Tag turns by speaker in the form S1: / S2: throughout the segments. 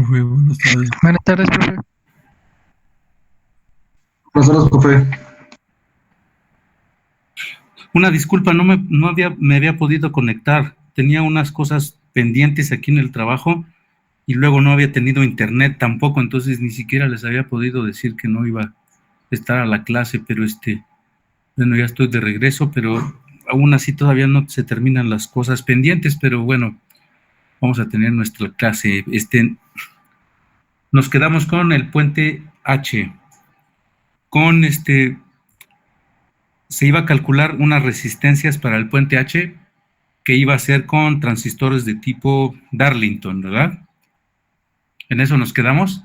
S1: profe, buenas tardes.
S2: Buenas tardes, profe.
S3: Buenas tardes, profe.
S4: Una disculpa, no me había podido conectar. Tenía unas cosas pendientes aquí en el trabajo y luego no había tenido internet tampoco, entonces ni siquiera les había podido decir que no iba a estar a la clase, pero bueno, ya estoy de regreso, pero aún así todavía no se terminan las cosas pendientes, pero bueno, vamos a tener nuestra clase. Nos quedamos con el puente H. Se iba a calcular unas resistencias para el puente H que iba a ser con transistores de tipo Darlington, ¿verdad? ¿En eso nos quedamos?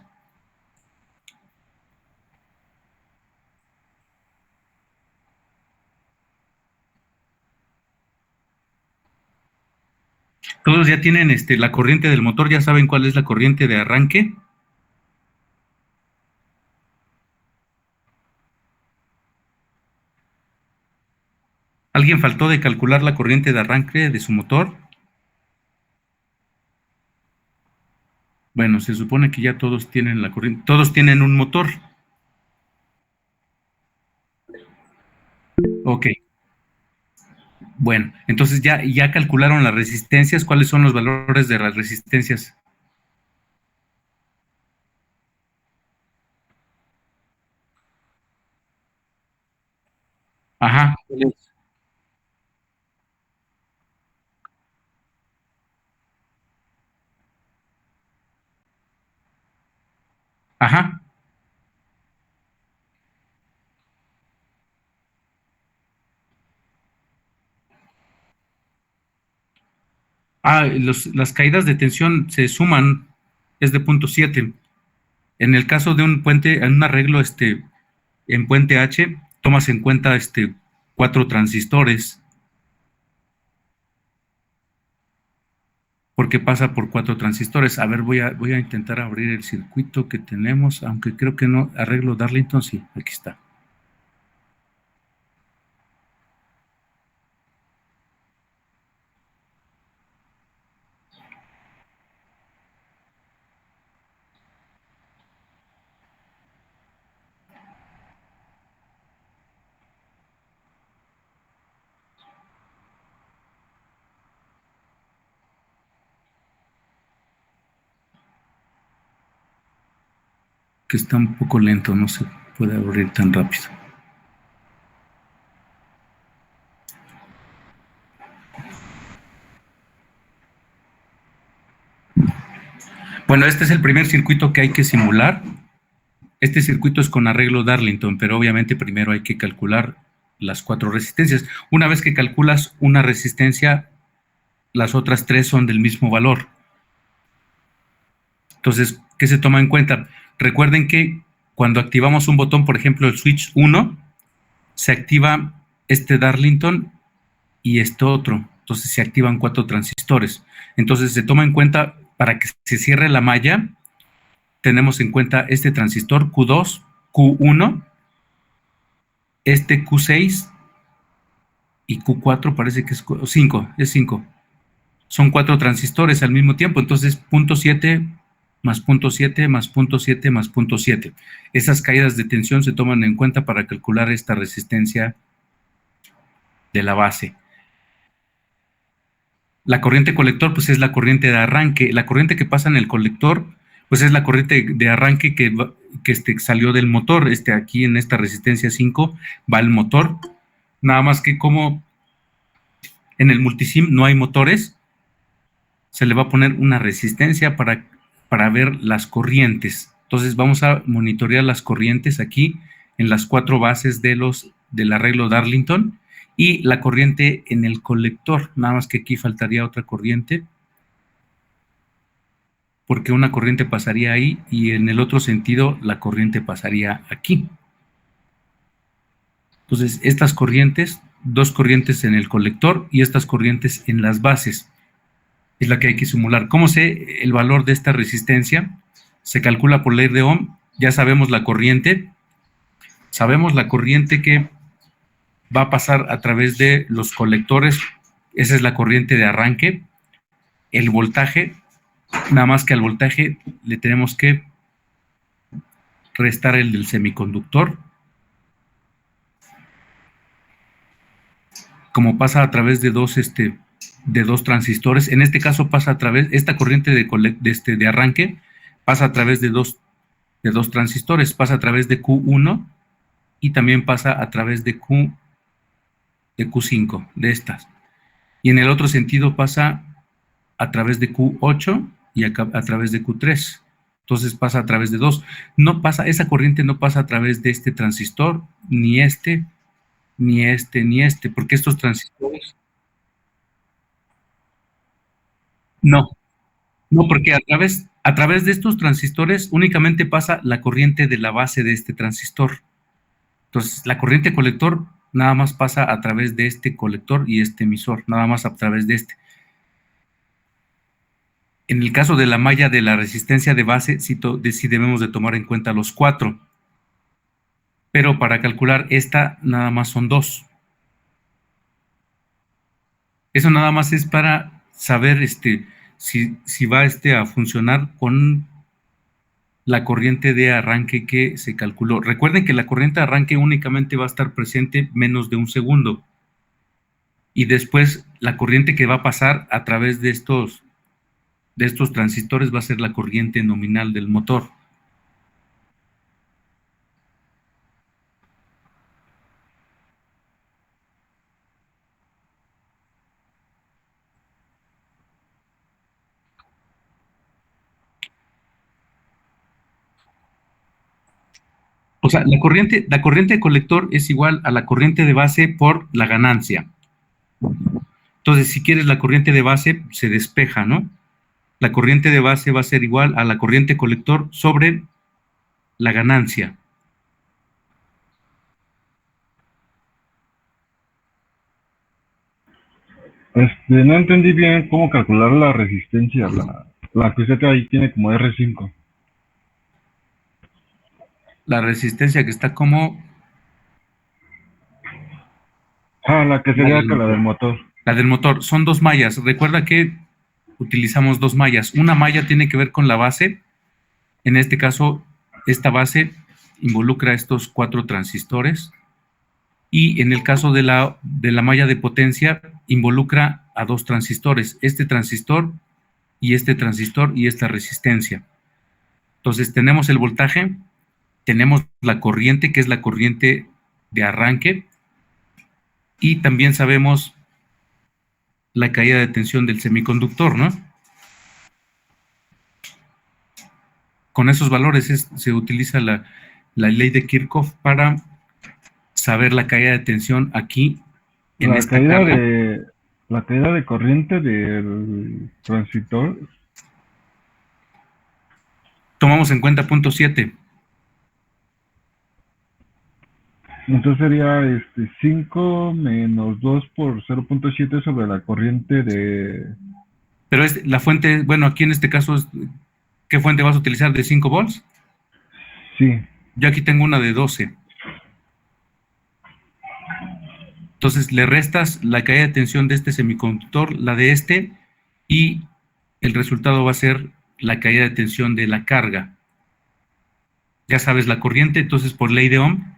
S4: Todos ya tienen la corriente del motor, ya saben cuál es la corriente de arranque. ¿Alguien faltó de calcular la corriente de arranque de su motor? Bueno, se supone que ya todos tienen la corriente, todos tienen un motor. Ok. Bueno, entonces ya calcularon las resistencias. ¿Cuáles son los valores de las resistencias? Ajá. Ajá. Las caídas de tensión se suman, es de 0.7. En el caso de un puente, en un arreglo en puente H, tomas en cuenta 4 transistores, porque pasa por 4 transistores. A ver, voy a intentar abrir el circuito que tenemos, aunque creo que no, arreglo Darlington, sí, aquí está. Que está un poco lento, no se puede abrir tan rápido. Bueno, este es el primer circuito que hay que simular. Este circuito es con arreglo Darlington, pero obviamente primero hay que calcular las 4 resistencias. Una vez que calculas una resistencia, las otras 3 son del mismo valor. Entonces, ¿qué se toma en cuenta? Recuerden que cuando activamos un botón, por ejemplo, el switch 1, se activa este Darlington y este otro. Entonces se activan 4 transistores. Entonces se toma en cuenta, para que se cierre la malla, tenemos en cuenta este transistor Q2, Q1, este Q6 y Q4, parece que es 5, es 5. Son 4 transistores al mismo tiempo, entonces 0.7 más 0.7 más 0.7 más 0.7. Esas caídas de tensión se toman en cuenta para calcular esta resistencia de la base. La corriente colector, pues es la corriente de arranque. La corriente que pasa en el colector, pues es la corriente de arranque que salió del motor. Aquí en esta resistencia 5 va el motor. Nada más que como en el multisim no hay motores, se le va a poner una resistencia para ver las corrientes. Entonces vamos a monitorear las corrientes aquí en las 4 bases del arreglo Darlington y la corriente en el colector. Nada más que aquí faltaría otra corriente, porque una corriente pasaría ahí y en el otro sentido la corriente pasaría aquí. Entonces, estas corrientes, 2 corrientes en el colector y estas corrientes en las bases, es la que hay que simular. ¿Cómo sé el valor de esta resistencia? Se calcula por ley de Ohm. Ya sabemos la corriente. Sabemos la corriente que va a pasar a través de los colectores. Esa es la corriente de arranque. El voltaje Nada más que al voltaje le tenemos que restar el del semiconductor. Como pasa a través de dos transistores, en este caso pasa a través, esta corriente de arranque pasa a través de dos transistores, pasa a través de Q1 y también pasa a través de Q5, de estas. Y en el otro sentido pasa a través de Q8 y a través de Q3. Entonces pasa a través de dos. No pasa, esa corriente no pasa a través de este transistor, ni este, ni este, ni este, porque estos transistores, no, no, porque a través de estos transistores únicamente pasa la corriente de la base de este transistor. Entonces, la corriente colector nada más pasa a través de este colector y este emisor, nada más a través de este. En el caso de la malla de la resistencia de base, sí debemos de tomar en cuenta los 4, pero para calcular esta nada más son 2. Eso nada más es para saber si va a funcionar con la corriente de arranque que se calculó. Recuerden que la corriente de arranque únicamente va a estar presente menos de un segundo. Y después la corriente que va a pasar a través de estos transistores va a ser la corriente nominal del motor. O sea, la corriente de colector es igual a la corriente de base por la ganancia. Entonces, si quieres la corriente de base, se despeja, ¿no? La corriente de base va a ser igual a la corriente colector sobre la ganancia.
S3: No entendí bien cómo calcular la resistencia. La que usted ahí tiene como R5.
S4: La resistencia que está como
S3: La que
S4: la
S3: sería
S4: del
S3: que la
S4: motor.
S3: del motor.
S4: La del motor. Son 2 mallas. Recuerda que utilizamos 2 mallas. Una malla tiene que ver con la base. En este caso, esta base involucra estos 4 transistores. Y en el caso de la malla de potencia, involucra a 2 transistores. Este transistor y este transistor y esta resistencia. Entonces, tenemos el voltaje, tenemos la corriente, que es la corriente de arranque, y también sabemos la caída de tensión del semiconductor, ¿no? Con esos valores se utiliza la ley de Kirchhoff para saber la caída de tensión aquí en
S3: La
S4: esta
S3: caída
S4: carga.
S3: de la caída de corriente del transistor.
S4: Tomamos en cuenta punto 7,
S3: Entonces sería 5 menos 2 por 0.7 sobre la corriente de...
S4: pero la fuente, bueno, aquí en este caso, ¿qué fuente vas a utilizar? ¿De 5 volts?
S3: Sí.
S4: Yo aquí tengo una de 12. Entonces le restas la caída de tensión de este semiconductor, la de este, y el resultado va a ser la caída de tensión de la carga. Ya sabes la corriente, entonces por ley de Ohm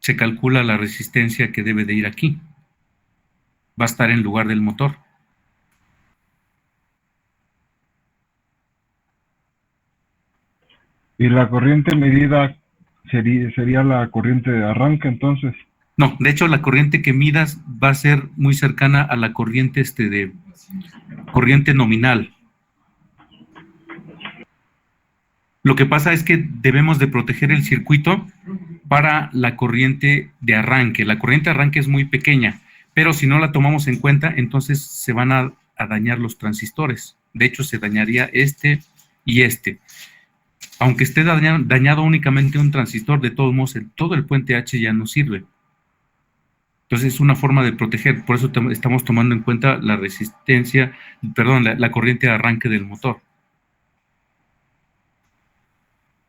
S4: se calcula la resistencia que debe de ir aquí. Va a estar en lugar del motor.
S3: Y la corriente medida sería la corriente de arranque, entonces.
S4: No, de hecho la corriente que midas va a ser muy cercana a la corriente de corriente nominal. Lo que pasa es que debemos de proteger el circuito para la corriente de arranque. La corriente de arranque es muy pequeña, pero si no la tomamos en cuenta, entonces se van a dañar los transistores. De hecho, se dañaría este y este. Aunque esté dañado únicamente un transistor, de todos modos, todo el puente H ya no sirve. Entonces es una forma de proteger, por eso estamos tomando en cuenta la resistencia, perdón, la corriente de arranque del motor.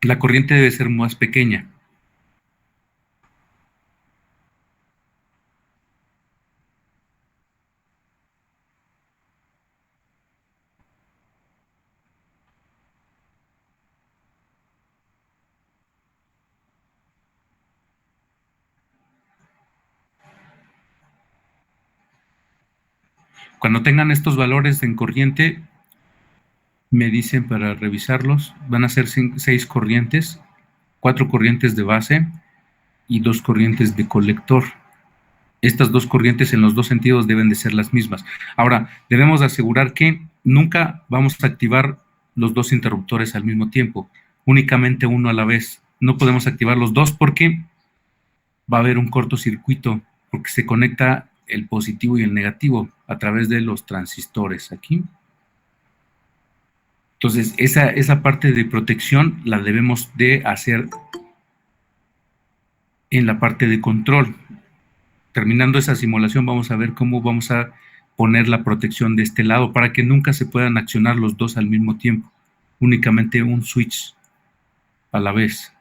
S4: La corriente debe ser más pequeña. Cuando tengan estos valores en corriente, me dicen para revisarlos, van a ser 6 corrientes, 4 corrientes de base y 2 corrientes de colector. Estas 2 corrientes en los 2 sentidos deben de ser las mismas. Ahora, debemos asegurar que nunca vamos a activar los 2 interruptores al mismo tiempo, únicamente uno a la vez. No podemos activar los 2 porque va a haber un cortocircuito, porque se conecta el positivo y el negativo a través de los transistores aquí. Entonces, esa parte de protección la debemos de hacer en la parte de control. Terminando esa simulación, vamos a ver cómo vamos a poner la protección de este lado para que nunca se puedan accionar los dos al mismo tiempo, únicamente un switch a la vez.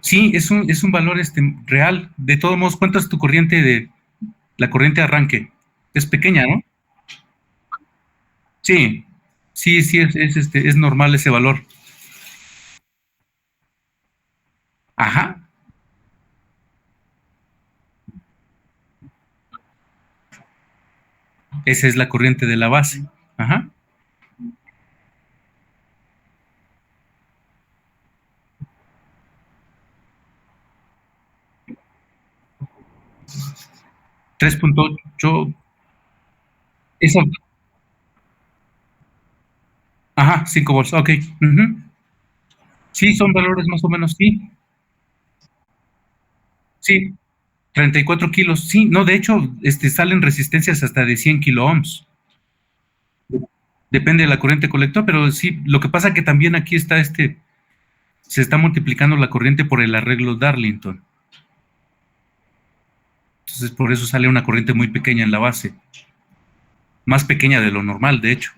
S4: Sí, es un valor real. De todos modos, ¿cuánto es tu corriente la corriente de arranque? Es pequeña, ¿no? Sí, sí, es normal ese valor. Ajá, esa es la corriente de la base. Ajá. 3.8, esa, ajá, 5 volts, ok. Uh-huh. Sí, son valores más o menos, sí, sí, 34 kilos, sí, no, de hecho, salen resistencias hasta de 100 kilo ohms. Depende de la corriente colector, pero sí, lo que pasa que también aquí está se está multiplicando la corriente por el arreglo Darlington. Entonces, por eso sale una corriente muy pequeña en la base. Más pequeña de lo normal, de hecho.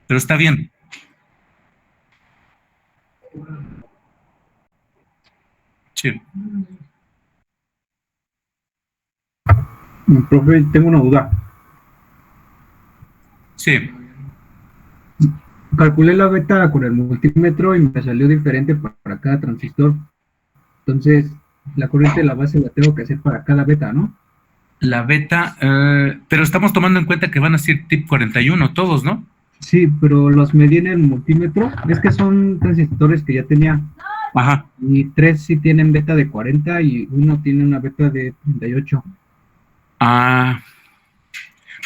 S4: Pero está bien. Sí.
S1: Profe, tengo una duda.
S4: Sí.
S1: Calculé la beta con el multímetro y me salió diferente para cada transistor. Entonces, la corriente de la base la tengo que hacer para cada beta, ¿no?
S4: La beta, pero estamos tomando en cuenta que van a ser tip 41 todos, ¿no?
S1: Sí, pero los medí en el multímetro. Es que son transistores que ya tenía.
S4: Ajá.
S1: Y tres sí tienen beta de 40 y uno tiene una beta de 38.
S4: Ah,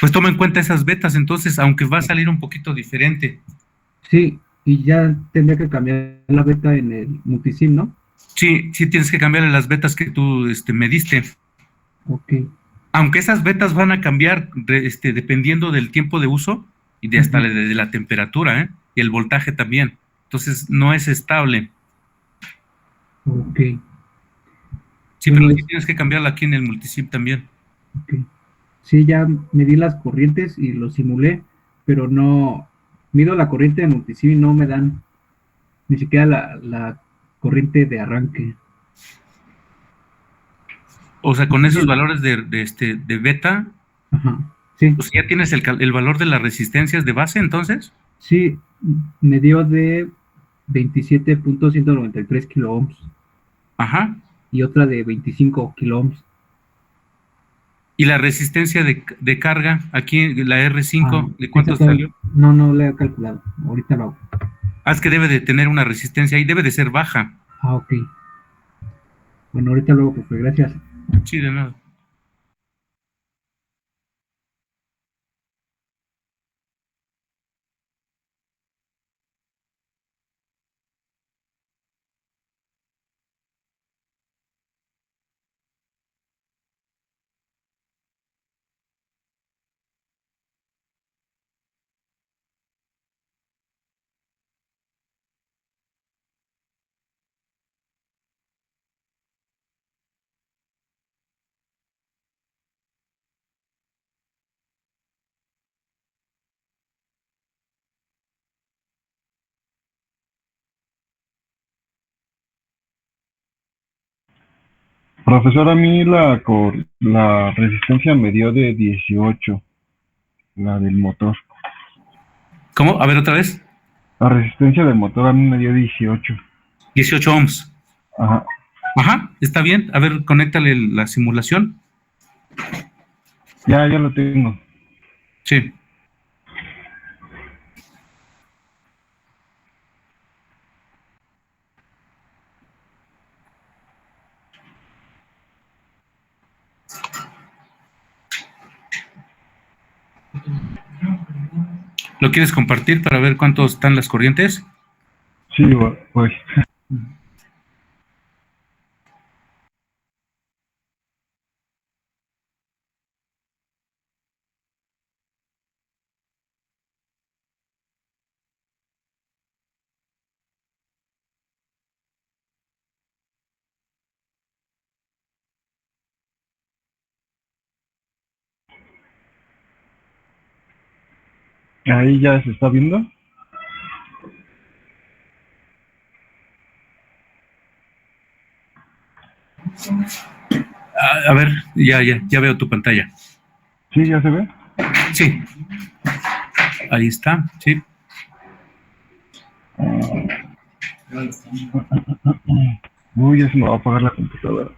S4: pues toma en cuenta esas betas, entonces, aunque va a salir un poquito diferente.
S1: Sí, y ya tendría que cambiar la beta en el multisim, ¿no?
S4: Sí, sí tienes que cambiarle las betas que tú mediste.
S1: Ok.
S4: Aunque esas betas van a cambiar dependiendo del tiempo de uso y de hasta de la temperatura, ¿eh? Y el voltaje también. Entonces, no es estable.
S1: Ok.
S4: Sí, pero
S1: Bueno,
S4: sí tienes que cambiarla aquí en el multisim también.
S1: ok. Sí, ya medí las corrientes y lo simulé, pero no mido la corriente de multisim y no me dan ni siquiera la corriente de arranque.
S4: O sea, con esos
S1: Sí,
S4: valores de beta,
S1: ajá, sí,
S4: pues ya tienes el valor de las resistencias de base, entonces.
S1: sí, me dio de 27.193 kilo ohms
S4: Ajá.
S1: y otra de 25 kilo ohms.
S4: Y la resistencia de carga, aquí la
S1: Ah,
S4: R5, ¿de
S1: esa
S4: cuánto
S1: todavía
S4: salió?
S1: no la he calculado. Ahorita lo hago.
S4: Ah, es que debe de tener una resistencia ahí, debe de ser baja.
S1: Ah, ok. Bueno, ahorita lo hago, profe. Gracias.
S4: Sí, de nada.
S3: Profesor, a mí la resistencia me dio de 18, la del motor.
S4: ¿Cómo? A ver otra vez.
S3: La resistencia del motor a mí me dio 18.
S4: 18 ohms.
S3: Ajá.
S4: Ajá, está bien. A ver, conéctale la simulación.
S3: Ya lo tengo.
S4: Sí. ¿Lo quieres compartir para ver cuántos están las corrientes?
S3: Sí, pues. Ahí ya se está viendo.
S4: A ver, ya veo tu pantalla.
S3: Sí, ya se ve.
S4: Sí. Ahí está, sí.
S3: Uy, ya se me va a apagar la computadora.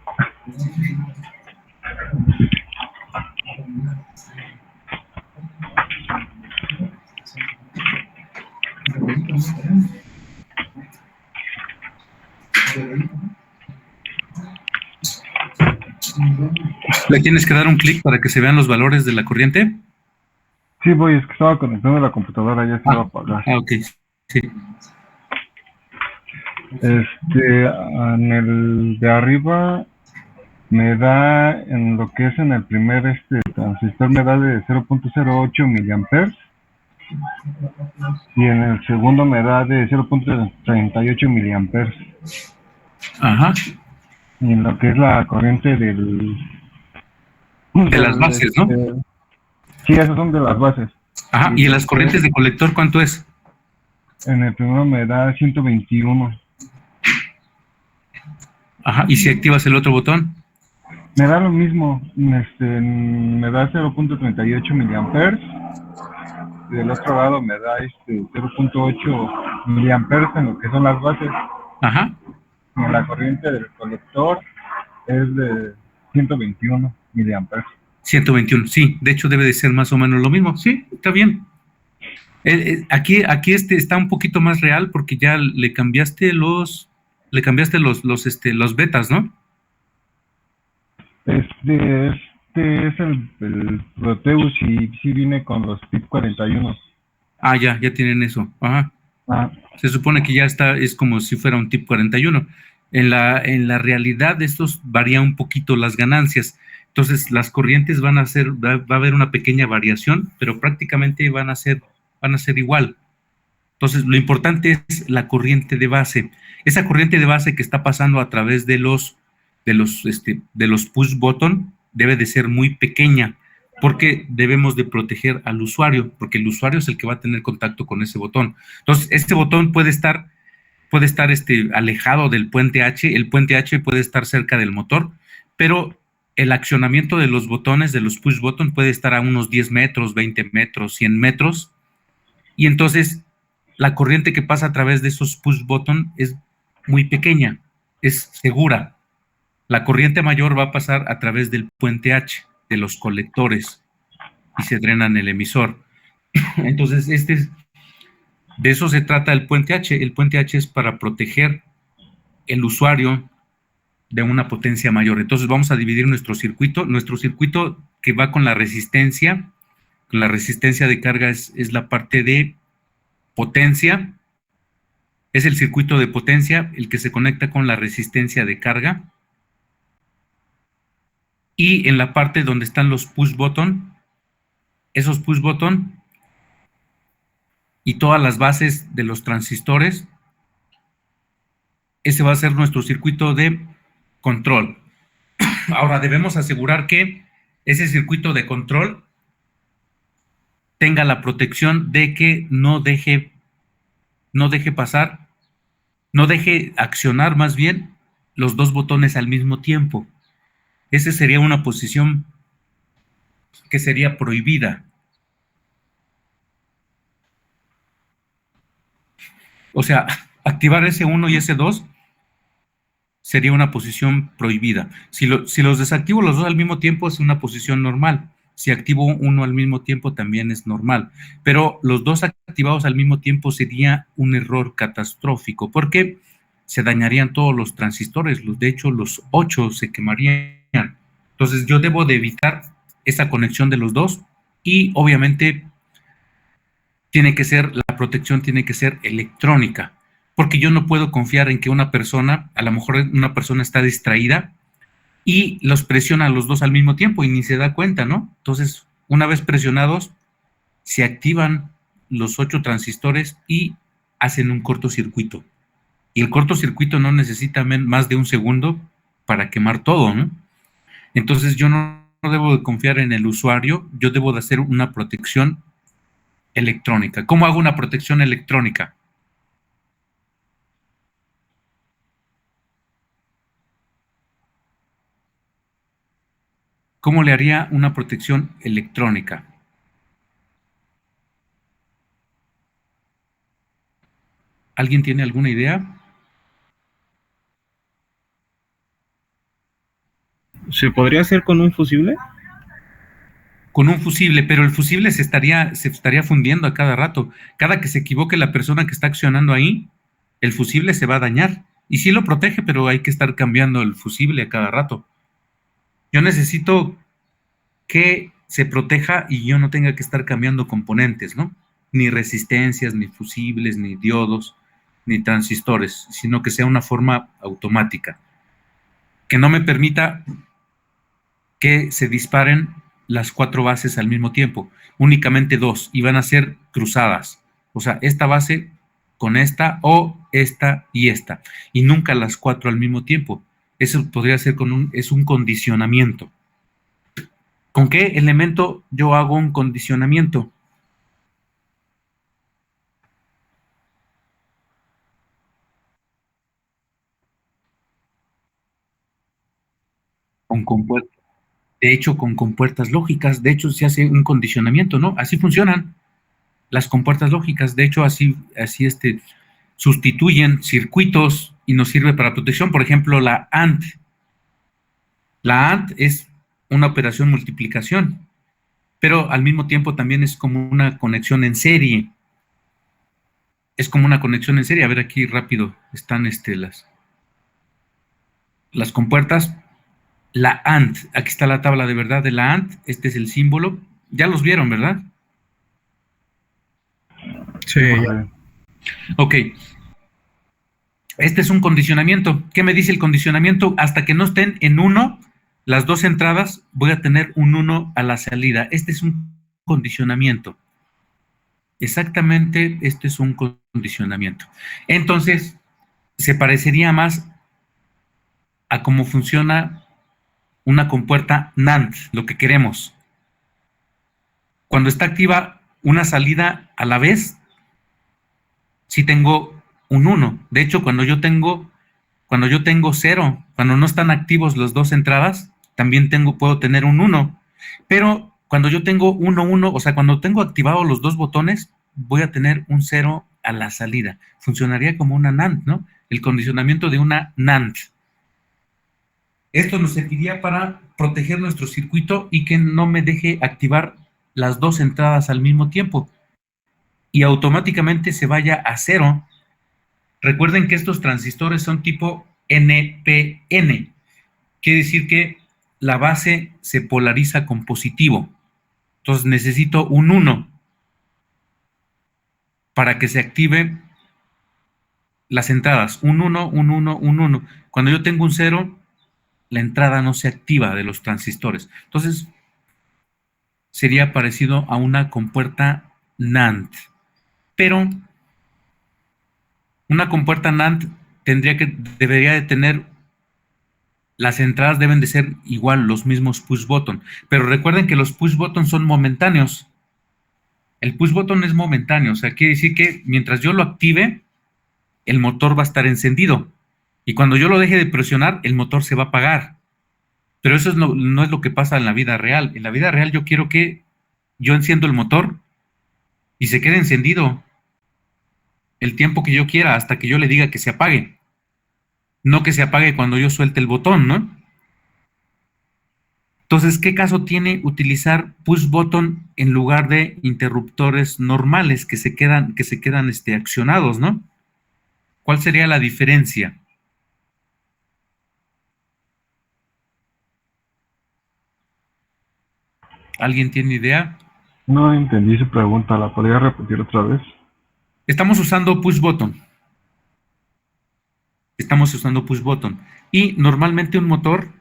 S4: ¿Le tienes que dar un clic para que se vean los valores de la corriente?
S3: Sí, voy, es que estaba conectando la computadora, ya se me va a apagar.
S4: Ok, sí.
S3: En el de arriba me da, en lo que es en el primer transistor, me da de 0.08 miliamperes. Y en el segundo me da de 0.38 miliamperes.
S4: Ajá.
S3: Y en lo que es la corriente
S4: De las bases, ¿no?
S3: Sí, esas son de las bases.
S4: Ajá. ¿Y en las corrientes de colector cuánto es?
S3: En el primero me da 121.
S4: Ajá. ¿Y si activas el otro botón?
S3: Me da lo mismo. Me da 0.38 miliamperes. Y del otro lado me da 0.8 miliamperes en lo que son las bases.
S4: Ajá.
S3: Y la corriente del colector es de 121 miliamperes.
S4: 121, sí. De hecho, debe de ser más o menos lo mismo. Sí, está bien. Aquí está un poquito más real porque ya le cambiaste los betas, ¿no?
S3: Este es el Proteus y sí viene con los PIP 41.
S4: Ah, ya tienen eso. Ajá.
S3: Ah,
S4: Se supone que ya es como si fuera un TIP 41. En la realidad, estos varía un poquito las ganancias. Entonces, las corrientes va a haber una pequeña variación, pero prácticamente van a ser igual. Entonces, lo importante es la corriente de base. Esa corriente de base que está pasando a través de los push button debe de ser muy pequeña, porque debemos de proteger al usuario, porque el usuario es el que va a tener contacto con ese botón. Entonces, este botón puede estar alejado del puente H, el puente H puede estar cerca del motor, pero el accionamiento de los botones, de los push button, puede estar a unos 10 metros, 20 metros, 100 metros, y entonces la corriente que pasa a través de esos push button es muy pequeña, es segura. La corriente mayor va a pasar a través del puente H, de los colectores, y se drenan el emisor. Entonces, de eso se trata el puente H. El puente H es para proteger el usuario de una potencia mayor. Entonces, vamos a dividir nuestro circuito. Nuestro circuito que va con la resistencia de carga es la parte de potencia, es el circuito de potencia, el que se conecta con la resistencia de carga. Y en la parte donde están los push button, esos push button y todas las bases de los transistores, ese va a ser nuestro circuito de control. Ahora debemos asegurar que ese circuito de control tenga la protección de que no deje pasar, no deje accionar más bien los dos botones al mismo tiempo. Esa sería una posición que sería prohibida. O sea, activar S1 y S2 sería una posición prohibida. Si los desactivo los dos al mismo tiempo es una posición normal. Si activo uno al mismo tiempo también es normal. Pero los dos activados al mismo tiempo sería un error catastrófico porque se dañarían todos los transistores. De hecho, los 8 se quemarían. Entonces yo debo de evitar esa conexión de los dos y obviamente la protección tiene que ser electrónica, porque yo no puedo confiar en que una persona, a lo mejor una persona está distraída y los presiona a los dos al mismo tiempo y ni se da cuenta, ¿no? Entonces, una vez presionados, se activan los 8 transistores y hacen un cortocircuito. Y el cortocircuito no necesita más de un segundo para quemar todo, ¿no? Entonces, yo no debo de confiar en el usuario, yo debo de hacer una protección electrónica. ¿Cómo hago una protección electrónica? ¿Cómo le haría una protección electrónica? ¿Alguien tiene alguna idea?
S2: ¿Se podría hacer con un fusible?
S4: Con un fusible, pero el fusible se estaría fundiendo a cada rato. Cada que se equivoque la persona que está accionando ahí, el fusible se va a dañar. Y sí lo protege, pero hay que estar cambiando el fusible a cada rato. Yo necesito que se proteja y yo no tenga que estar cambiando componentes, ¿no? Ni resistencias, ni fusibles, ni diodos, ni transistores, sino que sea una forma automática. Que no me permita que se disparen las 4 bases al mismo tiempo, únicamente 2, y van a ser cruzadas. O sea, esta base con esta o esta y esta, y nunca las 4 al mismo tiempo. Eso podría ser es un condicionamiento. ¿Con qué elemento yo hago un condicionamiento? Con compuertas. De hecho, con compuertas lógicas, de hecho se hace un condicionamiento, ¿no? Así funcionan las compuertas lógicas, de hecho así sustituyen circuitos y nos sirve para protección. Por ejemplo, la AND. La AND es una operación multiplicación, pero al mismo tiempo también es como una conexión en serie. Es como una conexión en serie. A ver, aquí rápido están las compuertas. La AND, aquí está la tabla de verdad de la AND, este es el símbolo. Ya los vieron, ¿verdad?
S2: Sí.
S4: Ok. Este es un condicionamiento. ¿Qué me dice el condicionamiento? Hasta que no estén en 1, las 2 entradas, voy a tener un 1 a la salida. Este es un condicionamiento. Exactamente, este es un condicionamiento. Entonces, se parecería más a cómo funciona una compuerta NAND, lo que queremos. Cuando está activa una salida a la vez, sí tengo un 1. De hecho, cuando yo tengo 0, cuando no están activos las 2 entradas, también puedo tener un 1. Pero cuando yo tengo 1, 1, o sea, cuando tengo activados los 2 botones, voy a tener un 0 a la salida. Funcionaría como una NAND, ¿no? El condicionamiento de una NAND. Esto nos serviría para proteger nuestro circuito y que no me deje activar las 2 entradas al mismo tiempo y automáticamente se vaya a 0. Recuerden que estos transistores son tipo NPN. Quiere decir que la base se polariza con positivo. Entonces necesito un 1 para que se active las entradas. Un 1, un 1, un 1. Cuando yo tengo un 0, la entrada no se activa de los transistores. Entonces, sería parecido a una compuerta NAND. Pero una compuerta NAND debería de tener, las entradas deben de ser igual, los mismos push button. Pero recuerden que los push button son momentáneos. El push button es momentáneo, o sea, quiere decir que mientras yo lo active, el motor va a estar encendido. Y cuando yo lo deje de presionar, el motor se va a apagar. Pero eso no es lo que pasa en la vida real. En la vida real yo quiero que yo enciendo el motor y se quede encendido el tiempo que yo quiera hasta que yo le diga que se apague. No que se apague cuando yo suelte el botón, ¿no? Entonces, ¿qué caso tiene utilizar push button en lugar de interruptores normales que se quedan accionados, ¿no? ¿Cuál sería la diferencia? ¿Alguien tiene idea?
S3: No entendí su pregunta, ¿la podría repetir otra vez?
S4: Estamos usando push button. Estamos usando push button. Y normalmente un motor,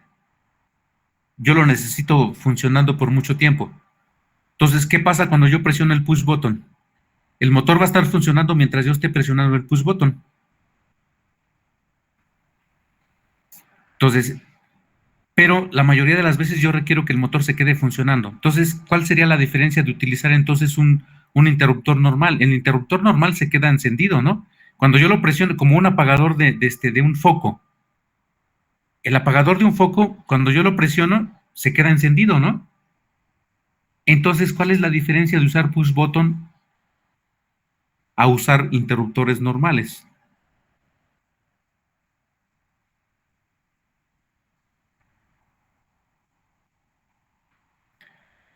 S4: yo lo necesito funcionando por mucho tiempo. Entonces, ¿qué pasa cuando yo presiono el push button? El motor va a estar funcionando mientras yo esté presionando el push button. Entonces, pero la mayoría de las veces yo requiero que el motor se quede funcionando. Entonces, ¿cuál sería la diferencia de utilizar entonces un interruptor normal? El interruptor normal se queda encendido, ¿no? Cuando yo lo presiono como un apagador de un foco. El apagador de un foco, cuando yo lo presiono, se queda encendido, ¿no? Entonces, ¿cuál es la diferencia de usar push button a usar interruptores normales?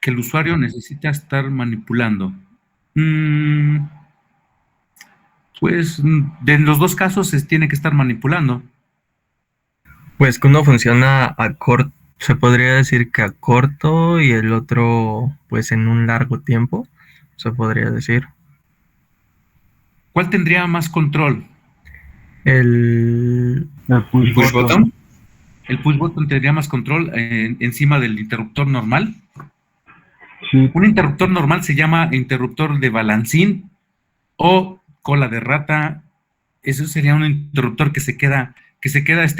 S4: Que el usuario necesita estar manipulando. Pues en los dos casos se tiene que estar manipulando.
S2: Pues que uno funciona a corto, se podría decir que a corto y el otro pues en un largo tiempo, se podría decir.
S4: ¿Cuál tendría más control?
S2: El
S3: El push
S4: ¿El push
S3: button.
S4: button? ¿El push button tendría más control encima del interruptor normal?
S3: Sí,
S4: Un interruptor normal se llama interruptor de balancín o cola de rata. Eso sería un interruptor que se queda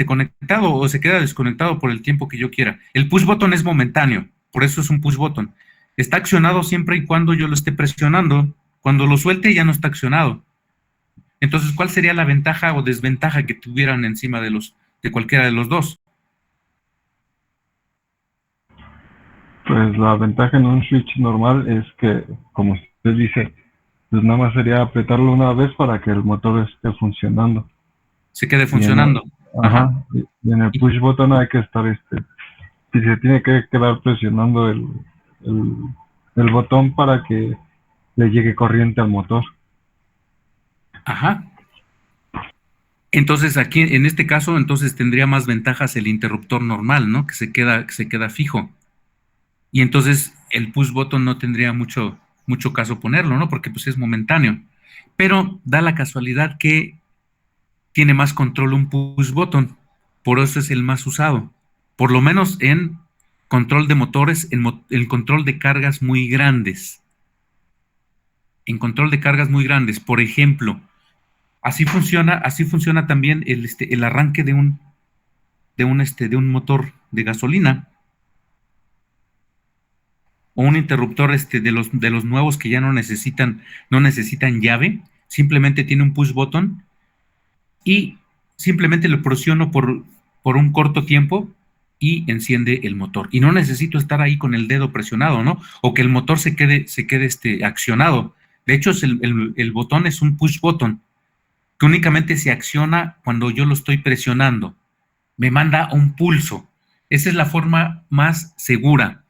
S4: conectado o se queda desconectado por el tiempo que yo quiera. El push button es momentáneo, por eso es un push button. Está accionado siempre y cuando yo lo esté presionando. Cuando lo suelte ya no está accionado. Entonces, ¿cuál sería la ventaja o desventaja que tuvieran encima de cualquiera de los dos?
S3: pues la ventaja en un switch normal es que, como usted dice, pues nada más sería apretarlo una vez para que el motor esté funcionando.
S4: Se quede
S3: Y en
S4: funcionando.
S3: ajá, y en el push button hay que estar, y se tiene que quedar presionando el botón para que le llegue corriente al motor.
S4: Ajá. Entonces, aquí, en este caso, entonces tendría más ventajas el interruptor normal, ¿no? Que se queda fijo. Y entonces el push button no tendría mucho caso ponerlo, ¿no? Porque pues es momentáneo. Pero da la casualidad que tiene más control un push button. Por eso es el más usado. Por lo menos en control de motores, en control de cargas muy grandes. En control de cargas muy grandes. Por ejemplo, así funciona también el arranque de un motor de gasolina o un interruptor de los nuevos que ya no necesitan llave, simplemente tiene un push button y simplemente lo presiono por un corto tiempo y enciende el motor. Y no necesito estar ahí con el dedo presionado, ¿no? O que el motor se quede accionado. De hecho, el botón es un push button que únicamente se acciona cuando yo lo estoy presionando. Me manda un pulso. Esa es la forma más segura.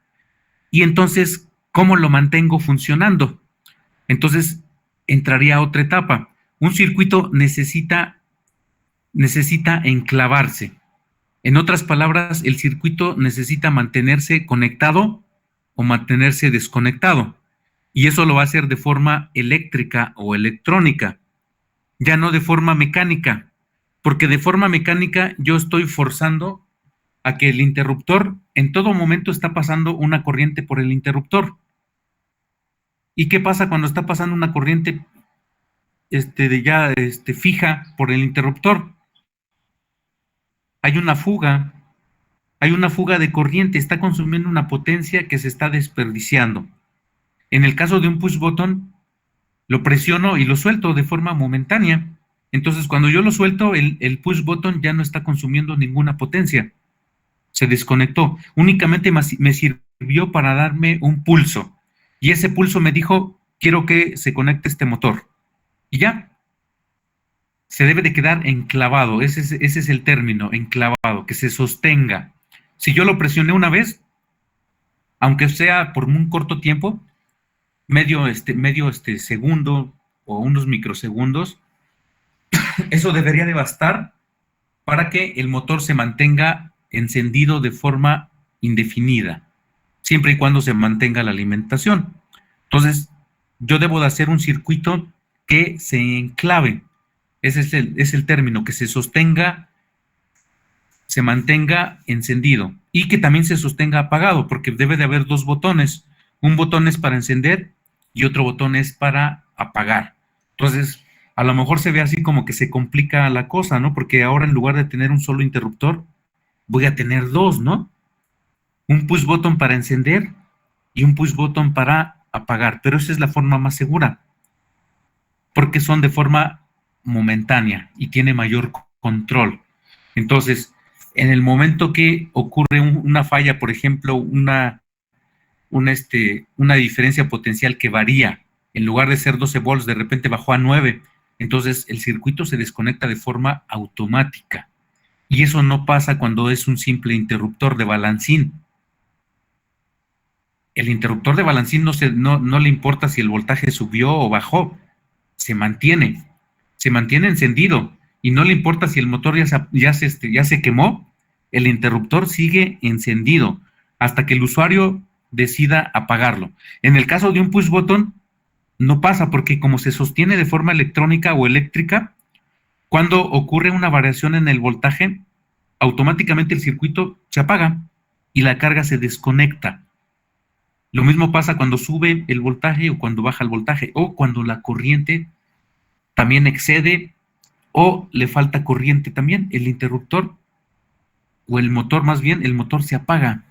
S4: Y entonces, ¿cómo lo mantengo funcionando? Entonces, entraría a otra etapa. Un circuito necesita enclavarse. En otras palabras, el circuito necesita mantenerse conectado o mantenerse desconectado. Y eso lo va a hacer de forma eléctrica o electrónica, ya no de forma mecánica, porque de forma mecánica yo estoy forzando a que el interruptor en todo momento está pasando una corriente por el interruptor. ¿Y qué pasa cuando está pasando una corriente fija por el interruptor? Hay una fuga de corriente, está consumiendo una potencia que se está desperdiciando. En el caso de un push button, lo presiono y lo suelto de forma momentánea. Entonces, cuando yo lo suelto, el push button ya no está consumiendo ninguna potencia. se desconectó. Únicamente me sirvió para darme un pulso. Y ese pulso me dijo, quiero que se conecte este motor. Y ya, se debe de quedar enclavado. Ese es el término, enclavado, que se sostenga. Si yo lo presioné una vez, aunque sea por un corto tiempo, medio segundo o unos microsegundos, eso debería de bastar para que el motor se mantenga encendido de forma indefinida, siempre y cuando se mantenga la alimentación. Entonces, yo debo de hacer un circuito que se enclave. Ese es el término, que se sostenga, se mantenga encendido y que también se sostenga apagado, porque debe de haber dos botones. Un botón es para encender y otro botón es para apagar. Entonces, a lo mejor se ve así como que se complica la cosa, ¿no? Porque ahora en lugar de tener un solo interruptor, voy a tener dos, ¿no? Un push button para encender y un push button para apagar, pero esa es la forma más segura, porque son de forma momentánea y tiene mayor control. Entonces, en el momento que ocurre una falla, por ejemplo, una diferencia potencial que varía, en lugar de ser 12 volts, de repente bajó a 9, entonces el circuito se desconecta de forma automática. Y eso no pasa cuando es un simple interruptor de balancín. El interruptor de balancín no le importa si el voltaje subió o bajó, se mantiene encendido, y no le importa si el motor ya se quemó, el interruptor sigue encendido hasta que el usuario decida apagarlo. En el caso de un push button, no pasa, porque como se sostiene de forma electrónica o eléctrica, cuando ocurre una variación en el voltaje, automáticamente el circuito se apaga y la carga se desconecta. Lo mismo pasa cuando sube el voltaje o cuando baja el voltaje, o cuando la corriente también excede o le falta corriente también. El interruptor, o el motor más bien, el motor se apaga.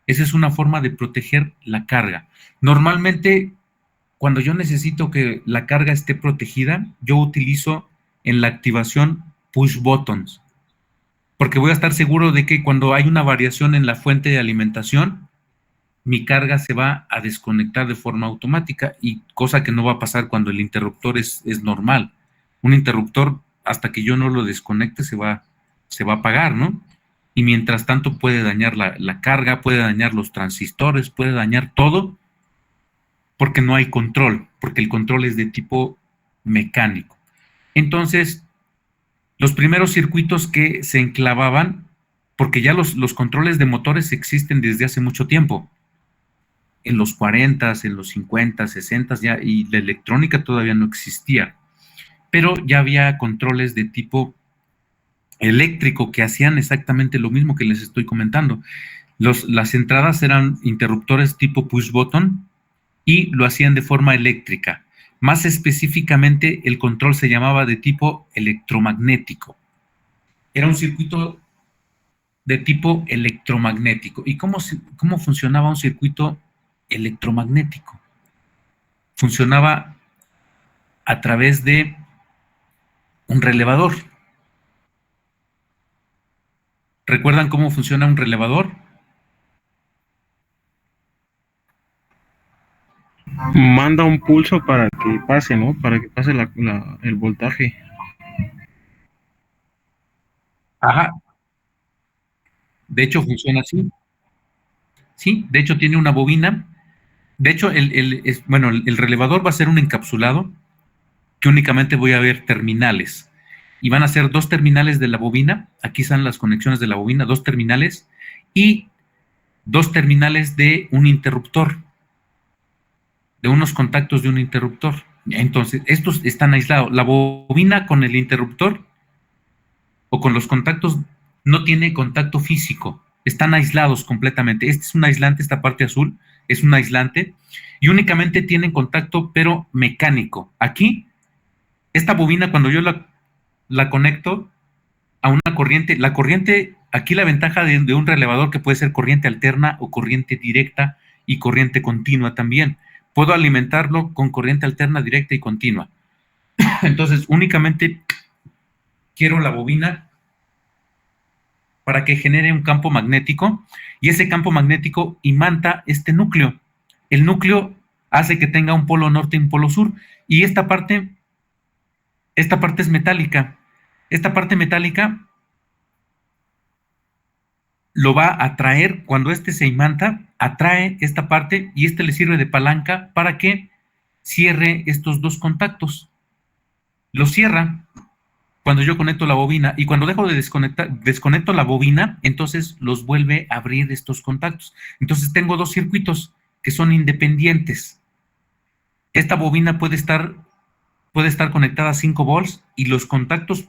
S4: Esa es una forma de proteger la carga. Normalmente, cuando yo necesito que la carga esté protegida, yo utilizo en la activación push buttons, porque voy a estar seguro de que cuando hay una variación en la fuente de alimentación, mi carga se va a desconectar de forma automática, y cosa que no va a pasar cuando el interruptor es normal. Un interruptor, hasta que yo no lo desconecte, se va a apagar, ¿no? Y mientras tanto puede dañar la carga, puede dañar los transistores, puede dañar todo, porque no hay control, porque el control es de tipo mecánico. Entonces, los primeros circuitos que se enclavaban, porque ya los controles de motores existen desde hace mucho tiempo, en los 40s, en los 50, 60 ya, y la electrónica todavía no existía, pero ya había controles de tipo eléctrico que hacían exactamente lo mismo que les estoy comentando. Las entradas eran interruptores tipo push button y lo hacían de forma eléctrica. Más específicamente, el control se llamaba de tipo electromagnético. Era un circuito de tipo electromagnético. ¿Y cómo funcionaba un circuito electromagnético? Funcionaba a través de un relevador. ¿Recuerdan cómo funciona un relevador?
S5: Manda un pulso para que pase, ¿no? Para que pase el voltaje.
S4: Ajá. De hecho, funciona así. Sí, de hecho tiene una bobina. De hecho, el relevador va a ser un encapsulado que únicamente voy a ver terminales. Y van a ser dos terminales de la bobina. Aquí están las conexiones de la bobina, dos terminales y dos terminales de un interruptor, de unos contactos de un interruptor. Entonces, estos están aislados. La bobina con el interruptor o con los contactos no tiene contacto físico. Están aislados completamente. Este es un aislante, esta parte azul es un aislante, y únicamente tienen contacto, pero mecánico. Aquí, esta bobina, cuando yo la conecto a una corriente, la corriente, aquí la ventaja de un relevador, que puede ser corriente alterna o corriente directa y corriente continua también. Puedo alimentarlo con corriente alterna, directa y continua. Entonces, únicamente quiero la bobina para que genere un campo magnético, y ese campo magnético imanta este núcleo. El núcleo hace que tenga un polo norte y un polo sur, y esta parte es metálica. Esta parte metálica lo va a atraer cuando este se imanta, atrae esta parte y este le sirve de palanca para que cierre estos dos contactos. Lo cierra cuando yo conecto la bobina, y cuando dejo de desconecto la bobina, entonces los vuelve a abrir estos contactos. Entonces tengo dos circuitos que son independientes. Esta bobina puede estar conectada a 5 volts y los contactos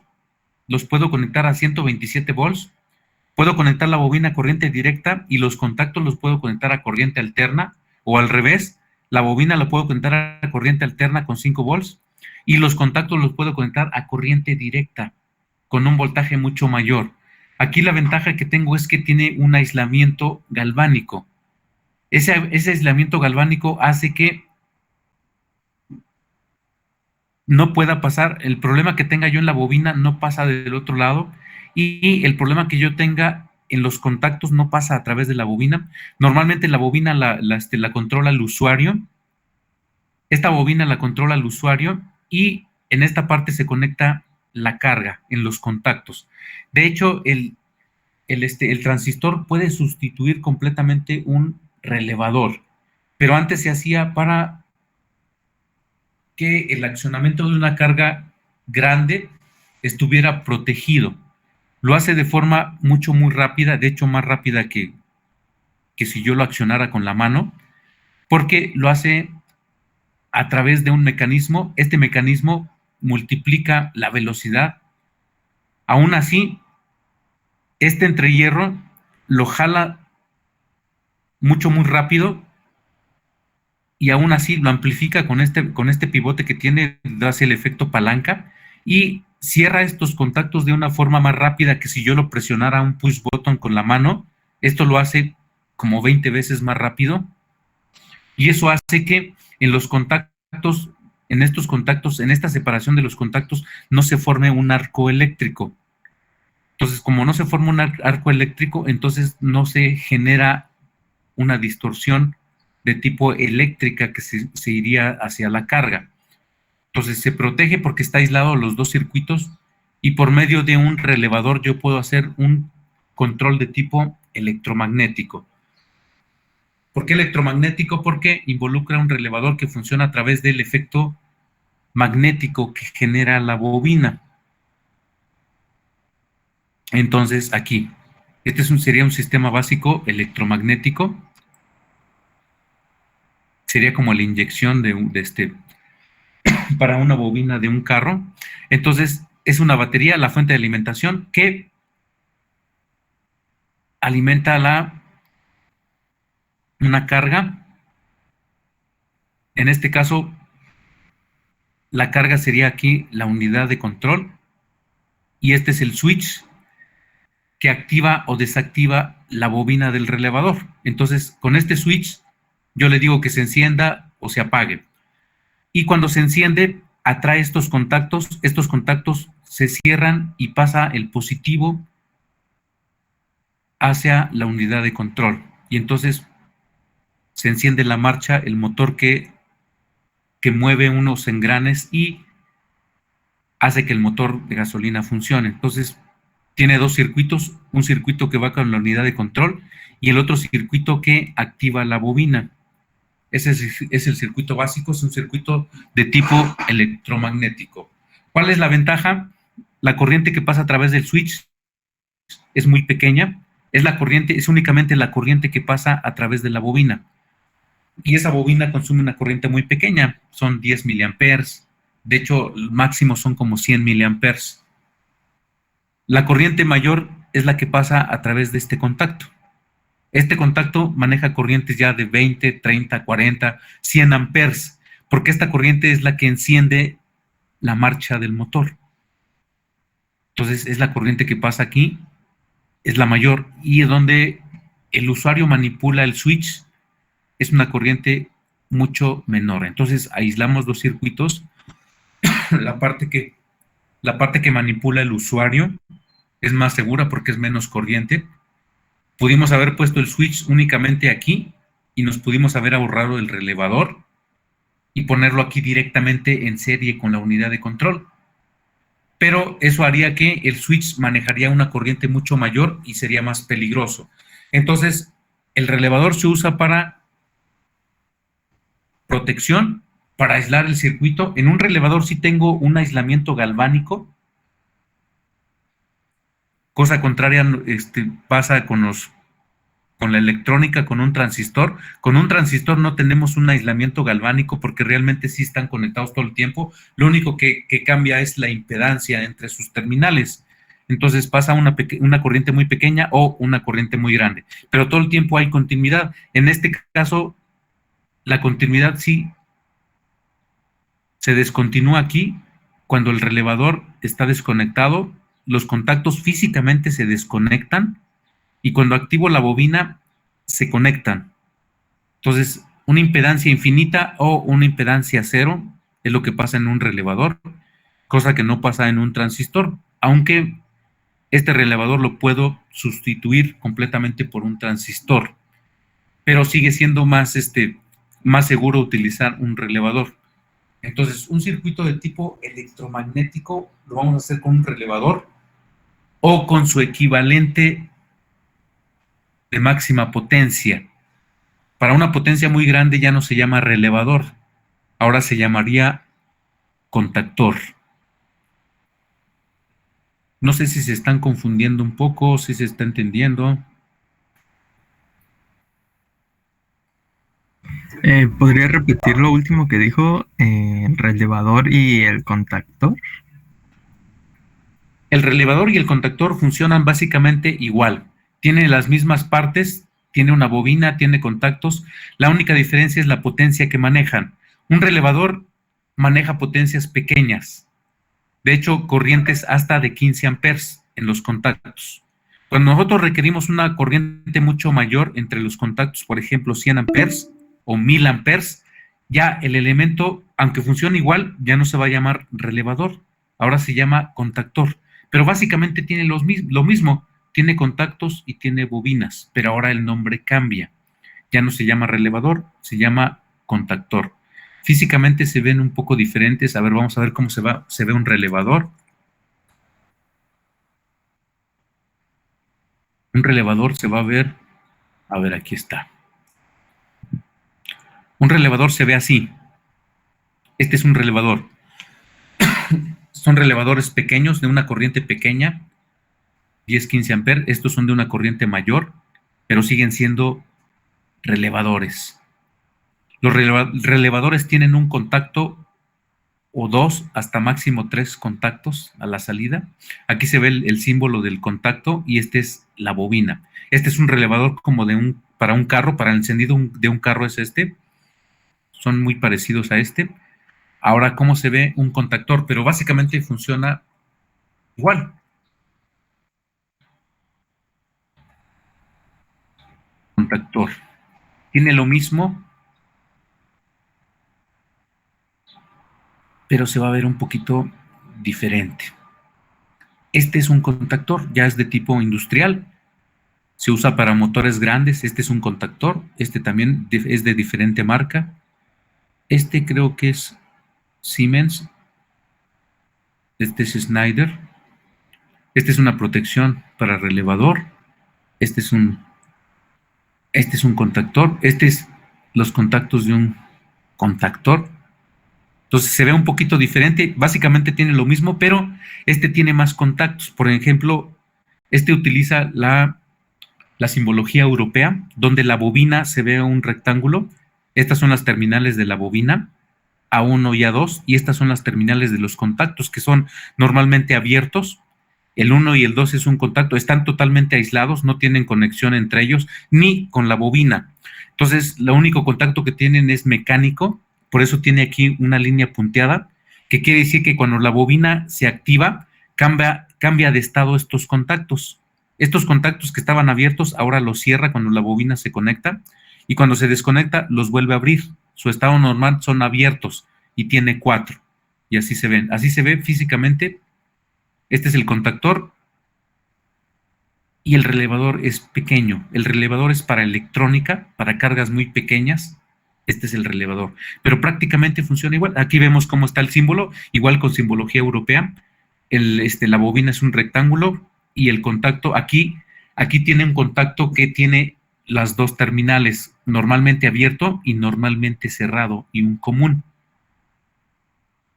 S4: los puedo conectar a 127 volts. Puedo conectar la bobina a corriente directa y los contactos los puedo conectar a corriente alterna, o al revés, la bobina la puedo conectar a corriente alterna con 5 volts y los contactos los puedo conectar a corriente directa con un voltaje mucho mayor. Aquí la ventaja que tengo es que tiene un aislamiento galvánico. Ese aislamiento galvánico hace que no pueda pasar, el problema que tenga yo en la bobina no pasa del otro lado, y el problema que yo tenga en los contactos no pasa a través de la bobina. Normalmente la bobina la controla el usuario. Esta bobina la controla el usuario y en esta parte se conecta la carga en los contactos. De hecho, el transistor puede sustituir completamente un relevador, pero antes se hacía para que el accionamiento de una carga grande estuviera protegido. Lo hace de forma muy rápida, de hecho más rápida que si yo lo accionara con la mano, porque lo hace a través de un mecanismo. Este mecanismo multiplica la velocidad. Aún así, este entrehierro lo jala muy rápido, y aún así lo amplifica con este pivote que tiene, hace el efecto palanca, y cierra estos contactos de una forma más rápida que si yo lo presionara un push button con la mano. Esto lo hace como 20 veces más rápido, y eso hace que en los contactos, en esta separación de los contactos, no se forme un arco eléctrico. Entonces, como no se forma un arco eléctrico, entonces no se genera una distorsión de tipo eléctrica que se iría hacia la carga. Entonces se protege porque está aislado los dos circuitos, y por medio de un relevador yo puedo hacer un control de tipo electromagnético. ¿Por qué electromagnético? Porque involucra un relevador que funciona a través del efecto magnético que genera la bobina. Entonces aquí, sería un sistema básico electromagnético. Sería como la inyección para una bobina de un carro. Entonces, es una batería, la fuente de alimentación, que alimenta una carga. En este caso, la carga sería aquí la unidad de control, y este es el switch que activa o desactiva la bobina del relevador. Entonces, con este switch, yo le digo que se encienda o se apague. Y cuando se enciende, atrae estos contactos se cierran y pasa el positivo hacia la unidad de control. Y entonces se enciende la marcha, el motor que mueve unos engranes y hace que el motor de gasolina funcione. Entonces tiene dos circuitos, un circuito que va con la unidad de control y el otro circuito que activa la bobina. Ese es el circuito básico, es un circuito de tipo electromagnético. ¿Cuál es la ventaja? La corriente que pasa a través del switch es muy pequeña, es únicamente la corriente que pasa a través de la bobina. Y esa bobina consume una corriente muy pequeña, son 10 miliamperes, de hecho, el máximo son como 100 miliamperes. La corriente mayor es la que pasa a través de este contacto. Este contacto maneja corrientes ya de 20, 30, 40, 100 amperes, porque esta corriente es la que enciende la marcha del motor. Entonces, es la corriente que pasa aquí, es la mayor, y es donde el usuario manipula el switch, es una corriente mucho menor. Entonces, aislamos dos circuitos, la parte que manipula el usuario es más segura porque es menos corriente. Pudimos haber puesto el switch únicamente aquí y nos pudimos haber ahorrado el relevador y ponerlo aquí directamente en serie con la unidad de control. Pero eso haría que el switch manejaría una corriente mucho mayor y sería más peligroso. Entonces, el relevador se usa para protección, para aislar el circuito. En un relevador sí tengo un aislamiento galvánico, cosa contraria pasa con la electrónica, con un transistor. Con un transistor no tenemos un aislamiento galvánico porque realmente sí están conectados todo el tiempo. Lo único que cambia es la impedancia entre sus terminales. Entonces pasa una corriente muy pequeña o una corriente muy grande. Pero todo el tiempo hay continuidad. En este caso, la continuidad sí se descontinúa aquí cuando el relevador está desconectado. Los contactos físicamente se desconectan y cuando activo la bobina se conectan. Entonces, una impedancia infinita o una impedancia cero es lo que pasa en un relevador, cosa que no pasa en un transistor, aunque este relevador lo puedo sustituir completamente por un transistor, pero sigue siendo más seguro utilizar un relevador. Entonces, un circuito de tipo electromagnético lo vamos a hacer con un relevador o con su equivalente de máxima potencia. Para una potencia muy grande ya no se llama relevador, ahora se llamaría contactor. No sé si se están confundiendo un poco, si se está entendiendo.
S2: ¿Podría repetir lo último que dijo? El relevador y el contactor.
S4: El relevador y el contactor funcionan básicamente igual. Tiene las mismas partes, tiene una bobina, tiene contactos. La única diferencia es la potencia que manejan. Un relevador maneja potencias pequeñas. De hecho, corrientes hasta de 15 amperes en los contactos. Cuando nosotros requerimos una corriente mucho mayor entre los contactos, por ejemplo, 100 amperes o 1000 amperes, ya el elemento, aunque funcione igual, ya no se va a llamar relevador, ahora se llama contactor. Pero básicamente tiene lo mismo, tiene contactos y tiene bobinas, pero ahora el nombre cambia. Ya no se llama relevador, se llama contactor. Físicamente se ven un poco diferentes. A ver, vamos a ver cómo se ve un relevador. Un relevador se va a ver, aquí está. Un relevador se ve así. Este es un relevador. Son relevadores pequeños de una corriente pequeña, 10-15 amperes. Estos son de una corriente mayor, pero siguen siendo relevadores. Los relevadores tienen un contacto o dos, hasta máximo 3 contactos a la salida. Aquí se ve el símbolo del contacto y esta es la bobina. Este es un relevador como para un carro, para el encendido de un carro es este. Son muy parecidos a este. Ahora, ¿cómo se ve un contactor? Pero básicamente funciona igual. Contactor. Tiene lo mismo, pero se va a ver un poquito diferente. Este es un contactor, ya es de tipo industrial. Se usa para motores grandes. Este es un contactor. Este también es de diferente marca. Este creo que es Siemens. Este es Schneider. Este es una protección para relevador. Este es un contactor. Este es los contactos de un contactor. Entonces se ve un poquito diferente. Básicamente tiene lo mismo, pero este tiene más contactos. Por ejemplo, este utiliza la simbología europea, donde la bobina se ve un rectángulo. Estas son las terminales de la bobina, A1 y A2, y estas son las terminales de los contactos, que son normalmente abiertos. El 1 y el 2 es un contacto, están totalmente aislados, no tienen conexión entre ellos, ni con la bobina. Entonces, el único contacto que tienen es mecánico, por eso tiene aquí una línea punteada, que quiere decir que cuando la bobina se activa, cambia de estado estos contactos. Estos contactos que estaban abiertos ahora los cierra cuando la bobina se conecta y cuando se desconecta los vuelve a abrir. Su estado normal son abiertos y tiene 4 y así se ven. Así se ve físicamente. Este es el contactor y el relevador es pequeño. El relevador es para electrónica, para cargas muy pequeñas. Este es el relevador, pero prácticamente funciona igual. Aquí vemos cómo está el símbolo, igual con simbología europea. La bobina es un rectángulo y el contacto aquí tiene un contacto que tiene las dos terminales, normalmente abierto y normalmente cerrado, y un común.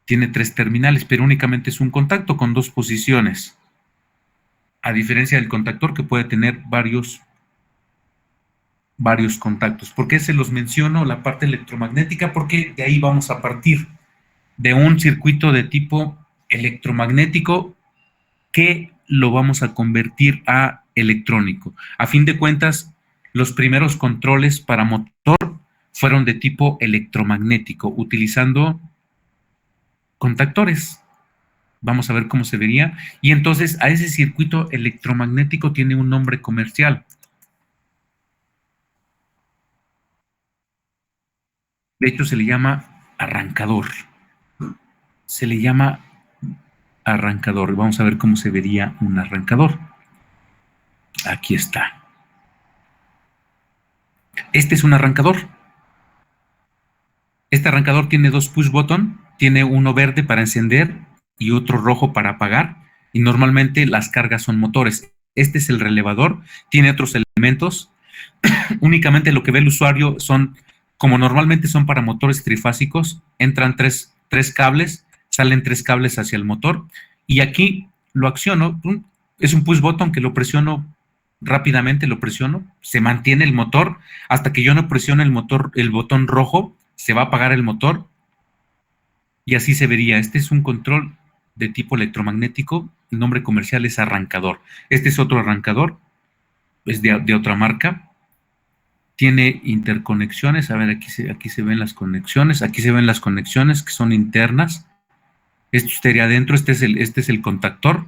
S4: Tiene 3 terminales, pero únicamente es un contacto con 2 posiciones, a diferencia del contactor que puede tener varios contactos. ¿Por qué se los menciono la parte electromagnética? Porque de ahí vamos a partir de un circuito de tipo electromagnético que lo vamos a convertir a electrónico. A fin de cuentas, los primeros controles para motor fueron de tipo electromagnético, utilizando contactores. Vamos a ver cómo se vería. Y entonces a ese circuito electromagnético tiene un nombre comercial. De hecho, se le llama arrancador. Se le llama arrancador. Vamos a ver cómo se vería un arrancador. Aquí está. Este es un arrancador. Este arrancador tiene 2 push button. Tiene uno verde para encender y otro rojo para apagar. Y normalmente las cargas son motores. Este es el relevador. Tiene otros elementos. Únicamente lo que ve el usuario son, como normalmente son para motores trifásicos, entran tres cables, salen 3 cables hacia el motor, y aquí lo acciono, es un push button que lo presiono rápidamente, se mantiene el motor, hasta que yo no presione el botón rojo, se va a apagar el motor, y así se vería. Este es un control de tipo electromagnético, el nombre comercial es arrancador. Este es otro arrancador, es de otra marca. Tiene interconexiones, a ver, aquí se ven las conexiones, que son internas. Esto estaría adentro, este es el contactor.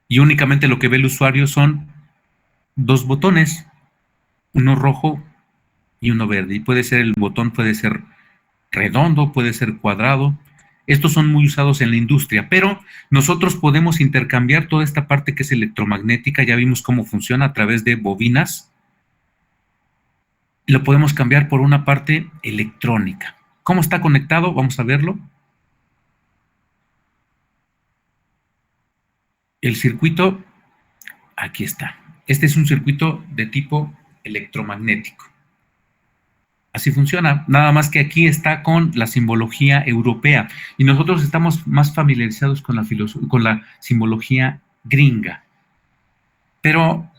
S4: Y únicamente lo que ve el usuario son 2 botones, uno rojo y uno verde. Y el botón puede ser redondo, puede ser cuadrado. Estos son muy usados en la industria, pero nosotros podemos intercambiar toda esta parte que es electromagnética. Ya vimos cómo funciona a través de bobinas. Lo podemos cambiar por una parte electrónica. ¿Cómo está conectado? Vamos a verlo. El circuito, aquí está. Este es un circuito de tipo electromagnético. Así funciona, nada más que aquí está con la simbología europea y nosotros estamos más familiarizados con la simbología gringa. Pero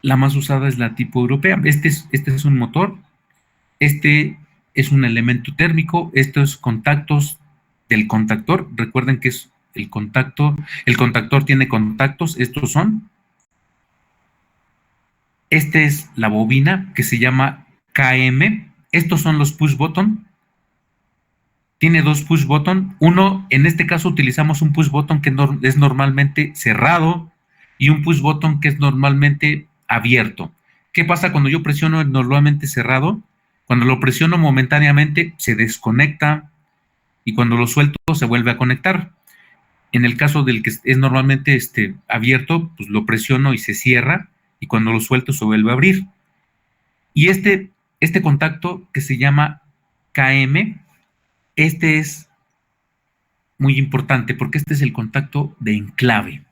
S4: la más usada es la tipo europea. Este es un motor, este es un elemento térmico, estos contactos del contactor, recuerden que es el contactor tiene contactos, estos son. Esta es la bobina que se llama KM, estos son los push button. Tiene 2 push button, uno, en este caso utilizamos un push button que es normalmente cerrado y un push button que es normalmente abierto. ¿Qué pasa cuando yo presiono el normalmente cerrado? Cuando lo presiono momentáneamente se desconecta y cuando lo suelto se vuelve a conectar. En el caso del que es normalmente abierto, pues lo presiono y se cierra y cuando lo suelto se vuelve a abrir. Y este contacto que se llama KM, este es muy importante porque este es el contacto de enclave.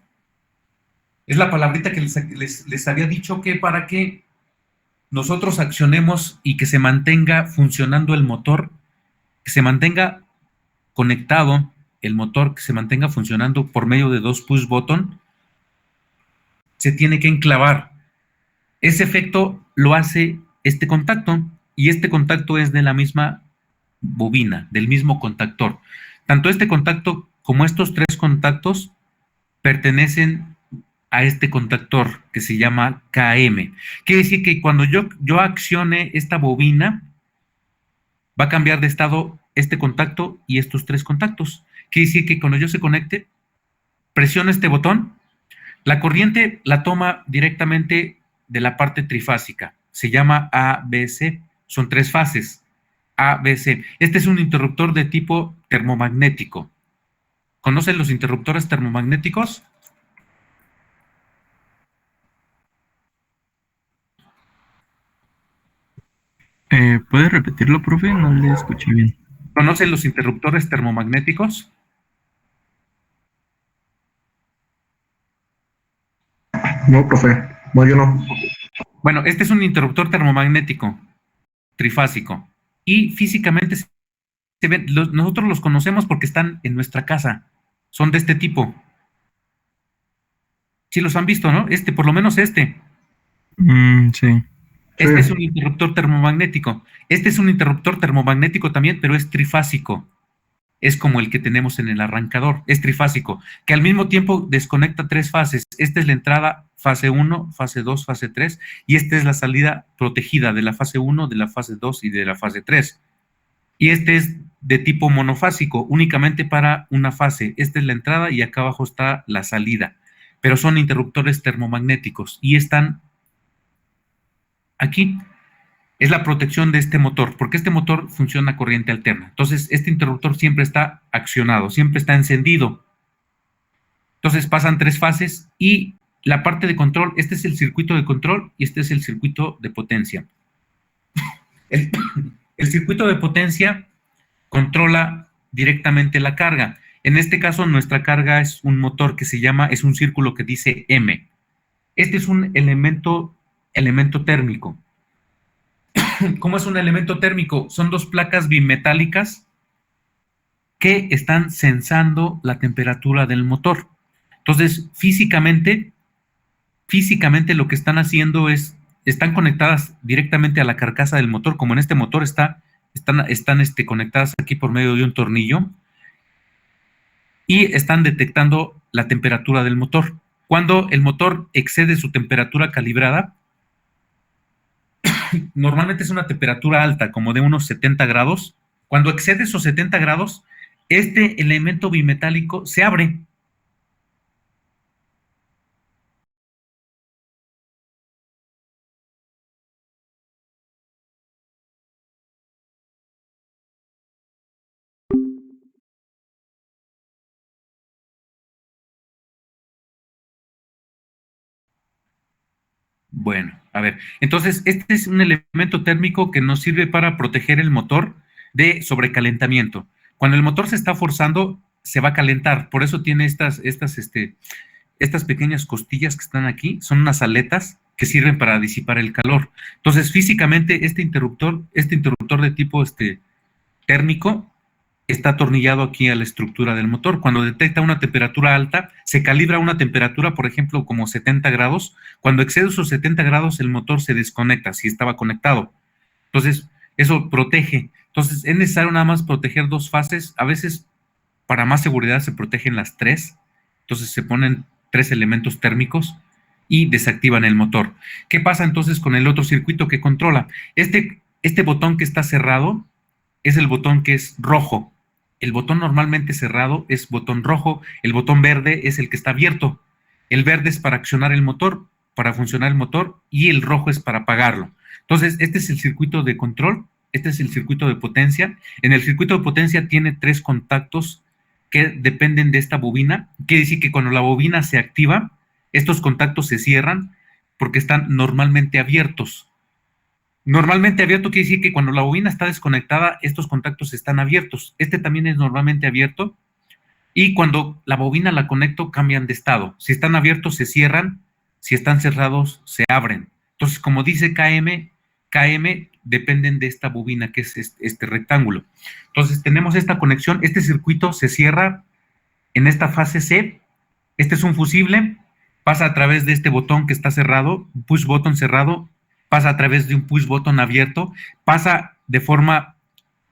S4: Es la palabrita que les había dicho que para que nosotros accionemos y que se mantenga funcionando el motor, que se mantenga conectado el motor, que se mantenga funcionando por medio de 2 push button, se tiene que enclavar. Ese efecto lo hace este contacto y este contacto es de la misma bobina, del mismo contactor. Tanto este contacto como estos 3 contactos pertenecen a este contactor que se llama KM. Quiere decir que cuando yo accione esta bobina, va a cambiar de estado este contacto y estos 3 contactos. Quiere decir que cuando yo se conecte, presiono este botón, la corriente la toma directamente de la parte trifásica. Se llama ABC, son 3 fases. ABC. Este es un interruptor de tipo termomagnético. ¿Conocen los interruptores termomagnéticos?
S2: ¿Puede repetirlo, profe? No le escuché bien.
S4: ¿Conocen los interruptores termomagnéticos?
S6: No, profe. No, yo no.
S4: Bueno, este es un interruptor termomagnético trifásico y físicamente se ven, nosotros los conocemos porque están en nuestra casa. Son de este tipo. Sí los han visto, ¿no? Por lo menos este.
S2: Sí.
S4: Este es
S6: Sí.
S4: un interruptor termomagnético. Este es un interruptor termomagnético también, pero es trifásico. Es como el que tenemos en el arrancador. Es trifásico, que al mismo tiempo desconecta tres fases. Esta es la entrada, fase 1, fase 2, fase 3, y esta es la salida protegida de la fase 1, de la fase 2 y de la fase 3. Y este es de tipo monofásico, únicamente para una fase. Esta es la entrada y acá abajo está la salida. Pero son interruptores termomagnéticos y están aquí. Es la protección de este motor, porque este motor funciona a corriente alterna. Entonces, este interruptor siempre está accionado, siempre está encendido. Entonces, pasan tres fases y la parte de control, este es el circuito de control y este es el circuito de potencia. El, el circuito de potencia controla directamente la carga. En este caso, nuestra carga es un motor que es un círculo que dice M. Este es un elemento térmico. ¿Cómo es un elemento térmico? Son dos placas bimetálicas que están sensando la temperatura del motor. Entonces, físicamente lo que están haciendo están conectadas directamente a la carcasa del motor, como en este motor están conectadas aquí por medio de un tornillo, y están detectando la temperatura del motor. Cuando el motor excede su temperatura calibrada, normalmente es una temperatura alta, como de unos 70 grados. Cuando excede esos 70 grados, este elemento bimetálico se abre. Bueno, a ver, entonces este es un elemento térmico que nos sirve para proteger el motor de sobrecalentamiento. Cuando el motor se está forzando, se va a calentar, por eso tiene estas pequeñas costillas que están aquí, son unas aletas que sirven para disipar el calor. Entonces, físicamente, este interruptor de tipo térmico está atornillado aquí a la estructura del motor. Cuando detecta una temperatura alta, se calibra una temperatura, por ejemplo, como 70 grados. Cuando excede esos 70 grados, el motor se desconecta, si estaba conectado. Entonces, eso protege. Entonces, es necesario nada más proteger dos fases. A veces, para más seguridad, se protegen las tres. Entonces, se ponen tres elementos térmicos y desactivan el motor. ¿Qué pasa entonces con el otro circuito que controla? Este botón que está cerrado es el botón que es rojo. El botón normalmente cerrado es botón rojo, el botón verde es el que está abierto. El verde es para accionar el motor, para funcionar el motor, y el rojo es para apagarlo. Entonces, este es el circuito de control, este es el circuito de potencia. En el circuito de potencia tiene tres contactos que dependen de esta bobina. Quiere decir que cuando la bobina se activa, estos contactos se cierran porque están normalmente abiertos. Normalmente abierto quiere decir que cuando la bobina está desconectada, estos contactos están abiertos. Este también es normalmente abierto. Y cuando la bobina la conecto, cambian de estado. Si están abiertos, se cierran. Si están cerrados, se abren. Entonces, como dice KM dependen de esta bobina, que es este rectángulo. Entonces, tenemos esta conexión. Este circuito se cierra en esta fase C. Este es un fusible. Pasa a través de este botón que está cerrado, push button cerrado, pasa a través de un push button abierto, pasa de forma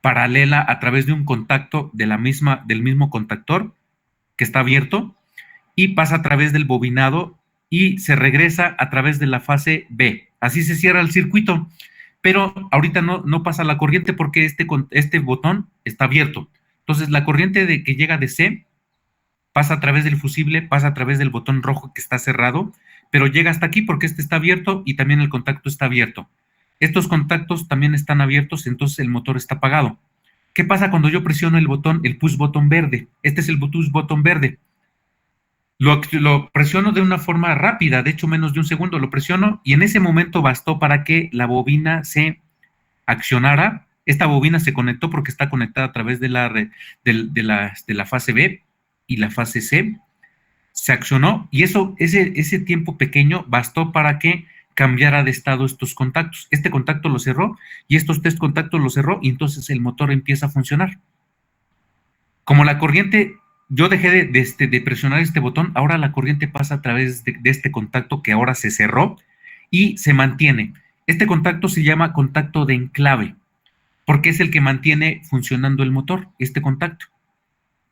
S4: paralela a través de un contacto del mismo contactor que está abierto, y pasa a través del bobinado y se regresa a través de la fase B. Así se cierra el circuito, pero ahorita no pasa la corriente porque este botón está abierto. Entonces, la corriente que llega de C pasa a través del fusible, pasa a través del botón rojo que está cerrado, pero llega hasta aquí porque este está abierto y también el contacto está abierto. Estos contactos también están abiertos, entonces el motor está apagado. ¿Qué pasa cuando yo presiono el push button verde? Este es el push button verde. Lo presiono de una forma rápida, de hecho menos de un segundo, lo presiono y en ese momento bastó para que la bobina se accionara, esta bobina se conectó porque está conectada a través de la fase B y la fase C, se accionó y ese tiempo pequeño bastó para que cambiara de estado estos contactos. Este contacto lo cerró y estos 3 contactos lo cerró y entonces el motor empieza a funcionar. Como la corriente, yo dejé de presionar este botón, ahora la corriente pasa a través de este contacto que ahora se cerró y se mantiene. Este contacto se llama contacto de enclave, porque es el que mantiene funcionando el motor, este contacto.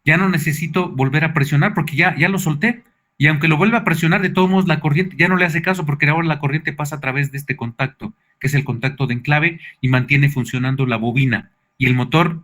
S4: Ya no necesito volver a presionar porque ya lo solté. Y aunque lo vuelva a presionar, de todos modos la corriente ya no le hace caso porque ahora la corriente pasa a través de este contacto, que es el contacto de enclave, y mantiene funcionando la bobina. Y el motor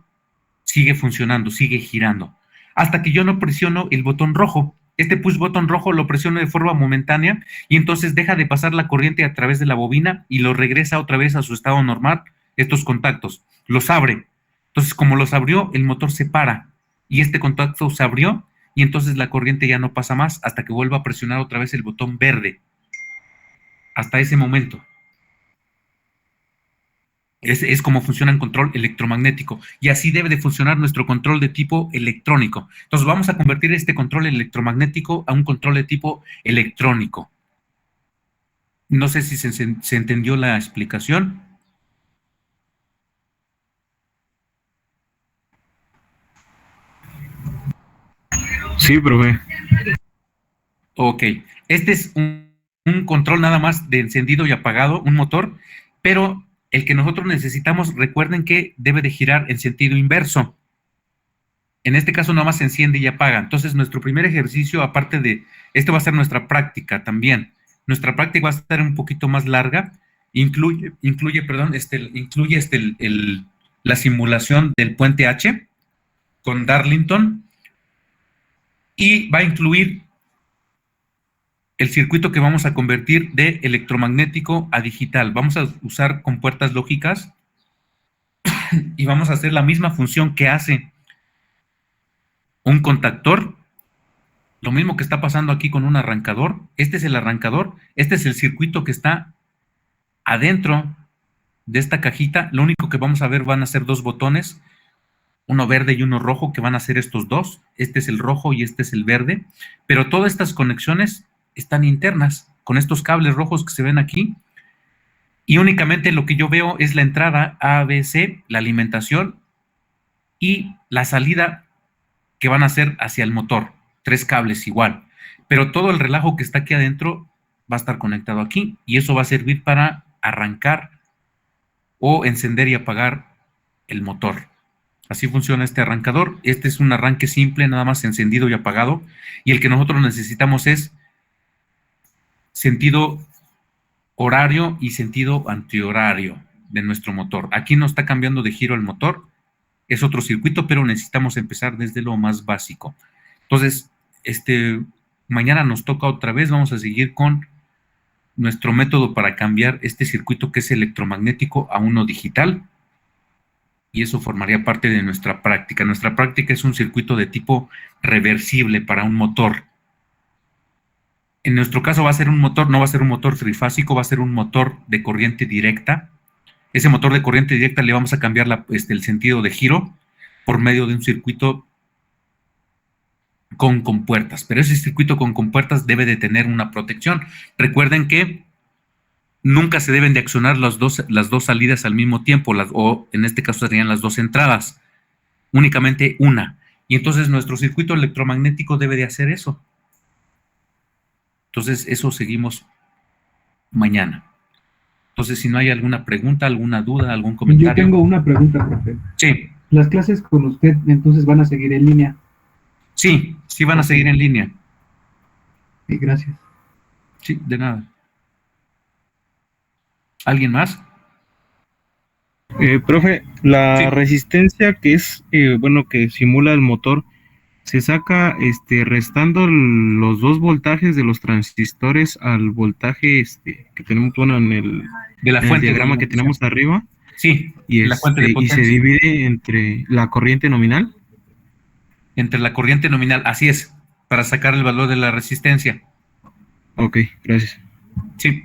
S4: sigue funcionando, sigue girando. Hasta que yo no presiono el botón rojo. Este push button rojo lo presiono de forma momentánea y entonces deja de pasar la corriente a través de la bobina y lo regresa otra vez a su estado normal, estos contactos. Los abre. Entonces, como los abrió, el motor se para y este contacto se abrió y entonces la corriente ya no pasa más hasta que vuelva a presionar otra vez el botón verde. Hasta ese momento. Es como funciona el control electromagnético y así debe de funcionar nuestro control de tipo electrónico. Entonces vamos a convertir este control electromagnético a un control de tipo electrónico. No sé si se entendió la explicación.
S5: Sí, profe.
S4: Ok, este es un control nada más de encendido y apagado, un motor, pero el que nosotros necesitamos, recuerden que debe de girar en sentido inverso. En este caso nada más se enciende y apaga. Entonces nuestro primer ejercicio, aparte de, esto va a ser nuestra práctica también. Nuestra práctica va a estar un poquito más larga, incluye la simulación del puente H con Darlington y va a incluir el circuito que vamos a convertir de electromagnético a digital. Vamos a usar compuertas lógicas y vamos a hacer la misma función que hace un contactor. Lo mismo que está pasando aquí con un arrancador. Este es el arrancador. Este es el circuito que está adentro de esta cajita. Lo único que vamos a ver van a ser 2 botones, uno verde y uno rojo, que van a ser estos 2. Este es el rojo y este es el verde. Pero todas estas conexiones están internas con estos cables rojos que se ven aquí. Y únicamente lo que yo veo es la entrada ABC, la alimentación, y la salida que van a ser hacia el motor. 3 cables igual. Pero todo el relajo que está aquí adentro va a estar conectado aquí. Y eso va a servir para arrancar o encender y apagar el motor. Así funciona este arrancador. Este es un arranque simple, nada más encendido y apagado. Y el que nosotros necesitamos es sentido horario y sentido antihorario de nuestro motor. Aquí no está cambiando de giro el motor, es otro circuito, pero necesitamos empezar desde lo más básico. Entonces, mañana nos toca otra vez, vamos a seguir con nuestro método para cambiar este circuito que es electromagnético a uno digital, y eso formaría parte de nuestra práctica. Nuestra práctica es un circuito de tipo reversible para un motor. En nuestro caso va a ser un motor, no va a ser un motor trifásico, va a ser un motor de corriente directa. Ese motor de corriente directa le vamos a cambiar el sentido de giro por medio de un circuito con compuertas. Pero ese circuito con compuertas debe de tener una protección. Recuerden que nunca se deben de accionar las dos salidas al mismo tiempo, o en este caso serían las 2 entradas, únicamente una. Y entonces nuestro circuito electromagnético debe de hacer eso. Entonces, eso seguimos mañana. Entonces, si no hay alguna pregunta, alguna duda, algún comentario.
S1: Yo tengo una pregunta, profe.
S4: Sí.
S1: ¿Las clases con usted entonces van a seguir en línea?
S4: Sí, sí van a seguir en línea.
S1: Sí, gracias.
S4: Sí, de nada. ¿Alguien más?
S5: Profe, la
S4: Sí.
S5: resistencia que es, que simula el motor, se saca restando los 2 voltajes de los transistores al voltaje que tenemos en el
S4: De la fuente.
S5: diagrama que tenemos arriba.
S4: Sí,
S5: Y,
S4: la fuente de
S5: y
S4: potencia.
S5: se divide entre la corriente nominal.
S4: Entre la corriente nominal, así es, para sacar el valor de la resistencia.
S5: Ok, gracias.
S4: Sí.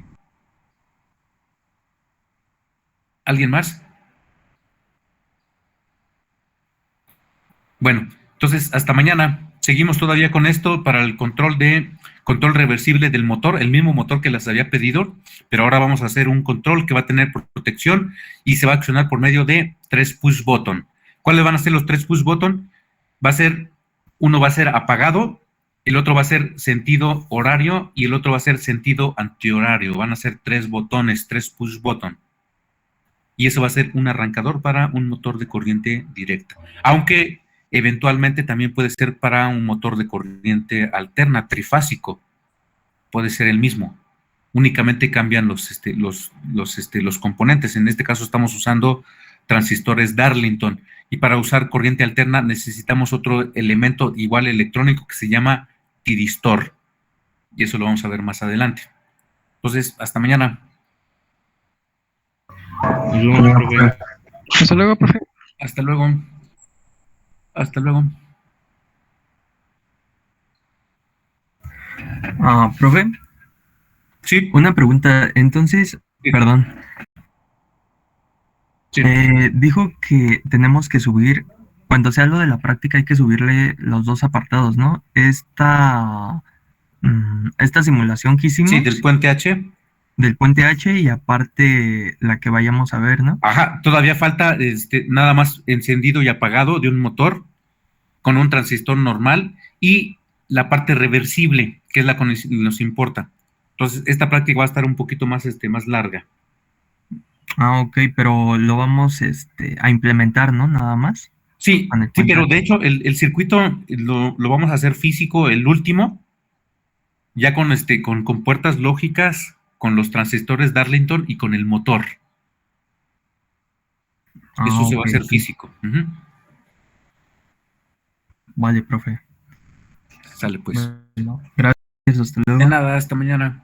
S4: ¿Alguien más? Bueno, entonces hasta mañana. Seguimos todavía con esto para el control reversible del motor, el mismo motor que les había pedido, pero ahora vamos a hacer un control que va a tener protección y se va a accionar por medio de 3 push button. ¿Cuáles van a ser los 3 push button? Uno va a ser apagado, el otro va a ser sentido horario y el otro va a ser sentido antihorario. Van a ser 3 botones, 3 push button. Y eso va a ser un arrancador para un motor de corriente directa. Aunque eventualmente también puede ser para un motor de corriente alterna, trifásico. Puede ser el mismo. Únicamente cambian los componentes. En este caso estamos usando transistores Darlington. Y para usar corriente alterna necesitamos otro elemento igual electrónico que se llama tiristor. Y eso lo vamos a ver más adelante. Entonces, hasta mañana.
S5: Nos vemos, profe.
S7: Hasta luego, profe.
S4: Hasta luego. Hasta luego.
S2: Profe,
S4: Sí.
S2: una pregunta. Entonces,
S4: Sí.
S2: perdón.
S4: Sí.
S2: Dijo que tenemos que subir, cuando sea lo de la práctica hay que subirle los dos apartados, ¿no? Esta simulación que hicimos
S4: Sí, del puente H.
S2: del puente H y aparte la que vayamos a ver, ¿no?
S4: Ajá, todavía falta nada más encendido y apagado de un motor con un transistor normal y la parte reversible, que es la que nos importa. Entonces, esta práctica va a estar un poquito más larga.
S2: Ok, pero lo vamos a implementar, ¿no? Nada más.
S4: Sí,
S2: Con el
S4: sí,
S2: puente
S4: pero
S2: H.
S4: de hecho el circuito lo vamos a hacer físico, el último, ya con puertas lógicas, con los transistores Darlington y con el motor. Eso se va a
S2: Ok,
S4: hacer
S2: sí.
S4: físico. Ujú.
S2: Vale, profe.
S4: Sale pues.
S2: Bueno, gracias, hasta luego.
S4: De nada, hasta mañana.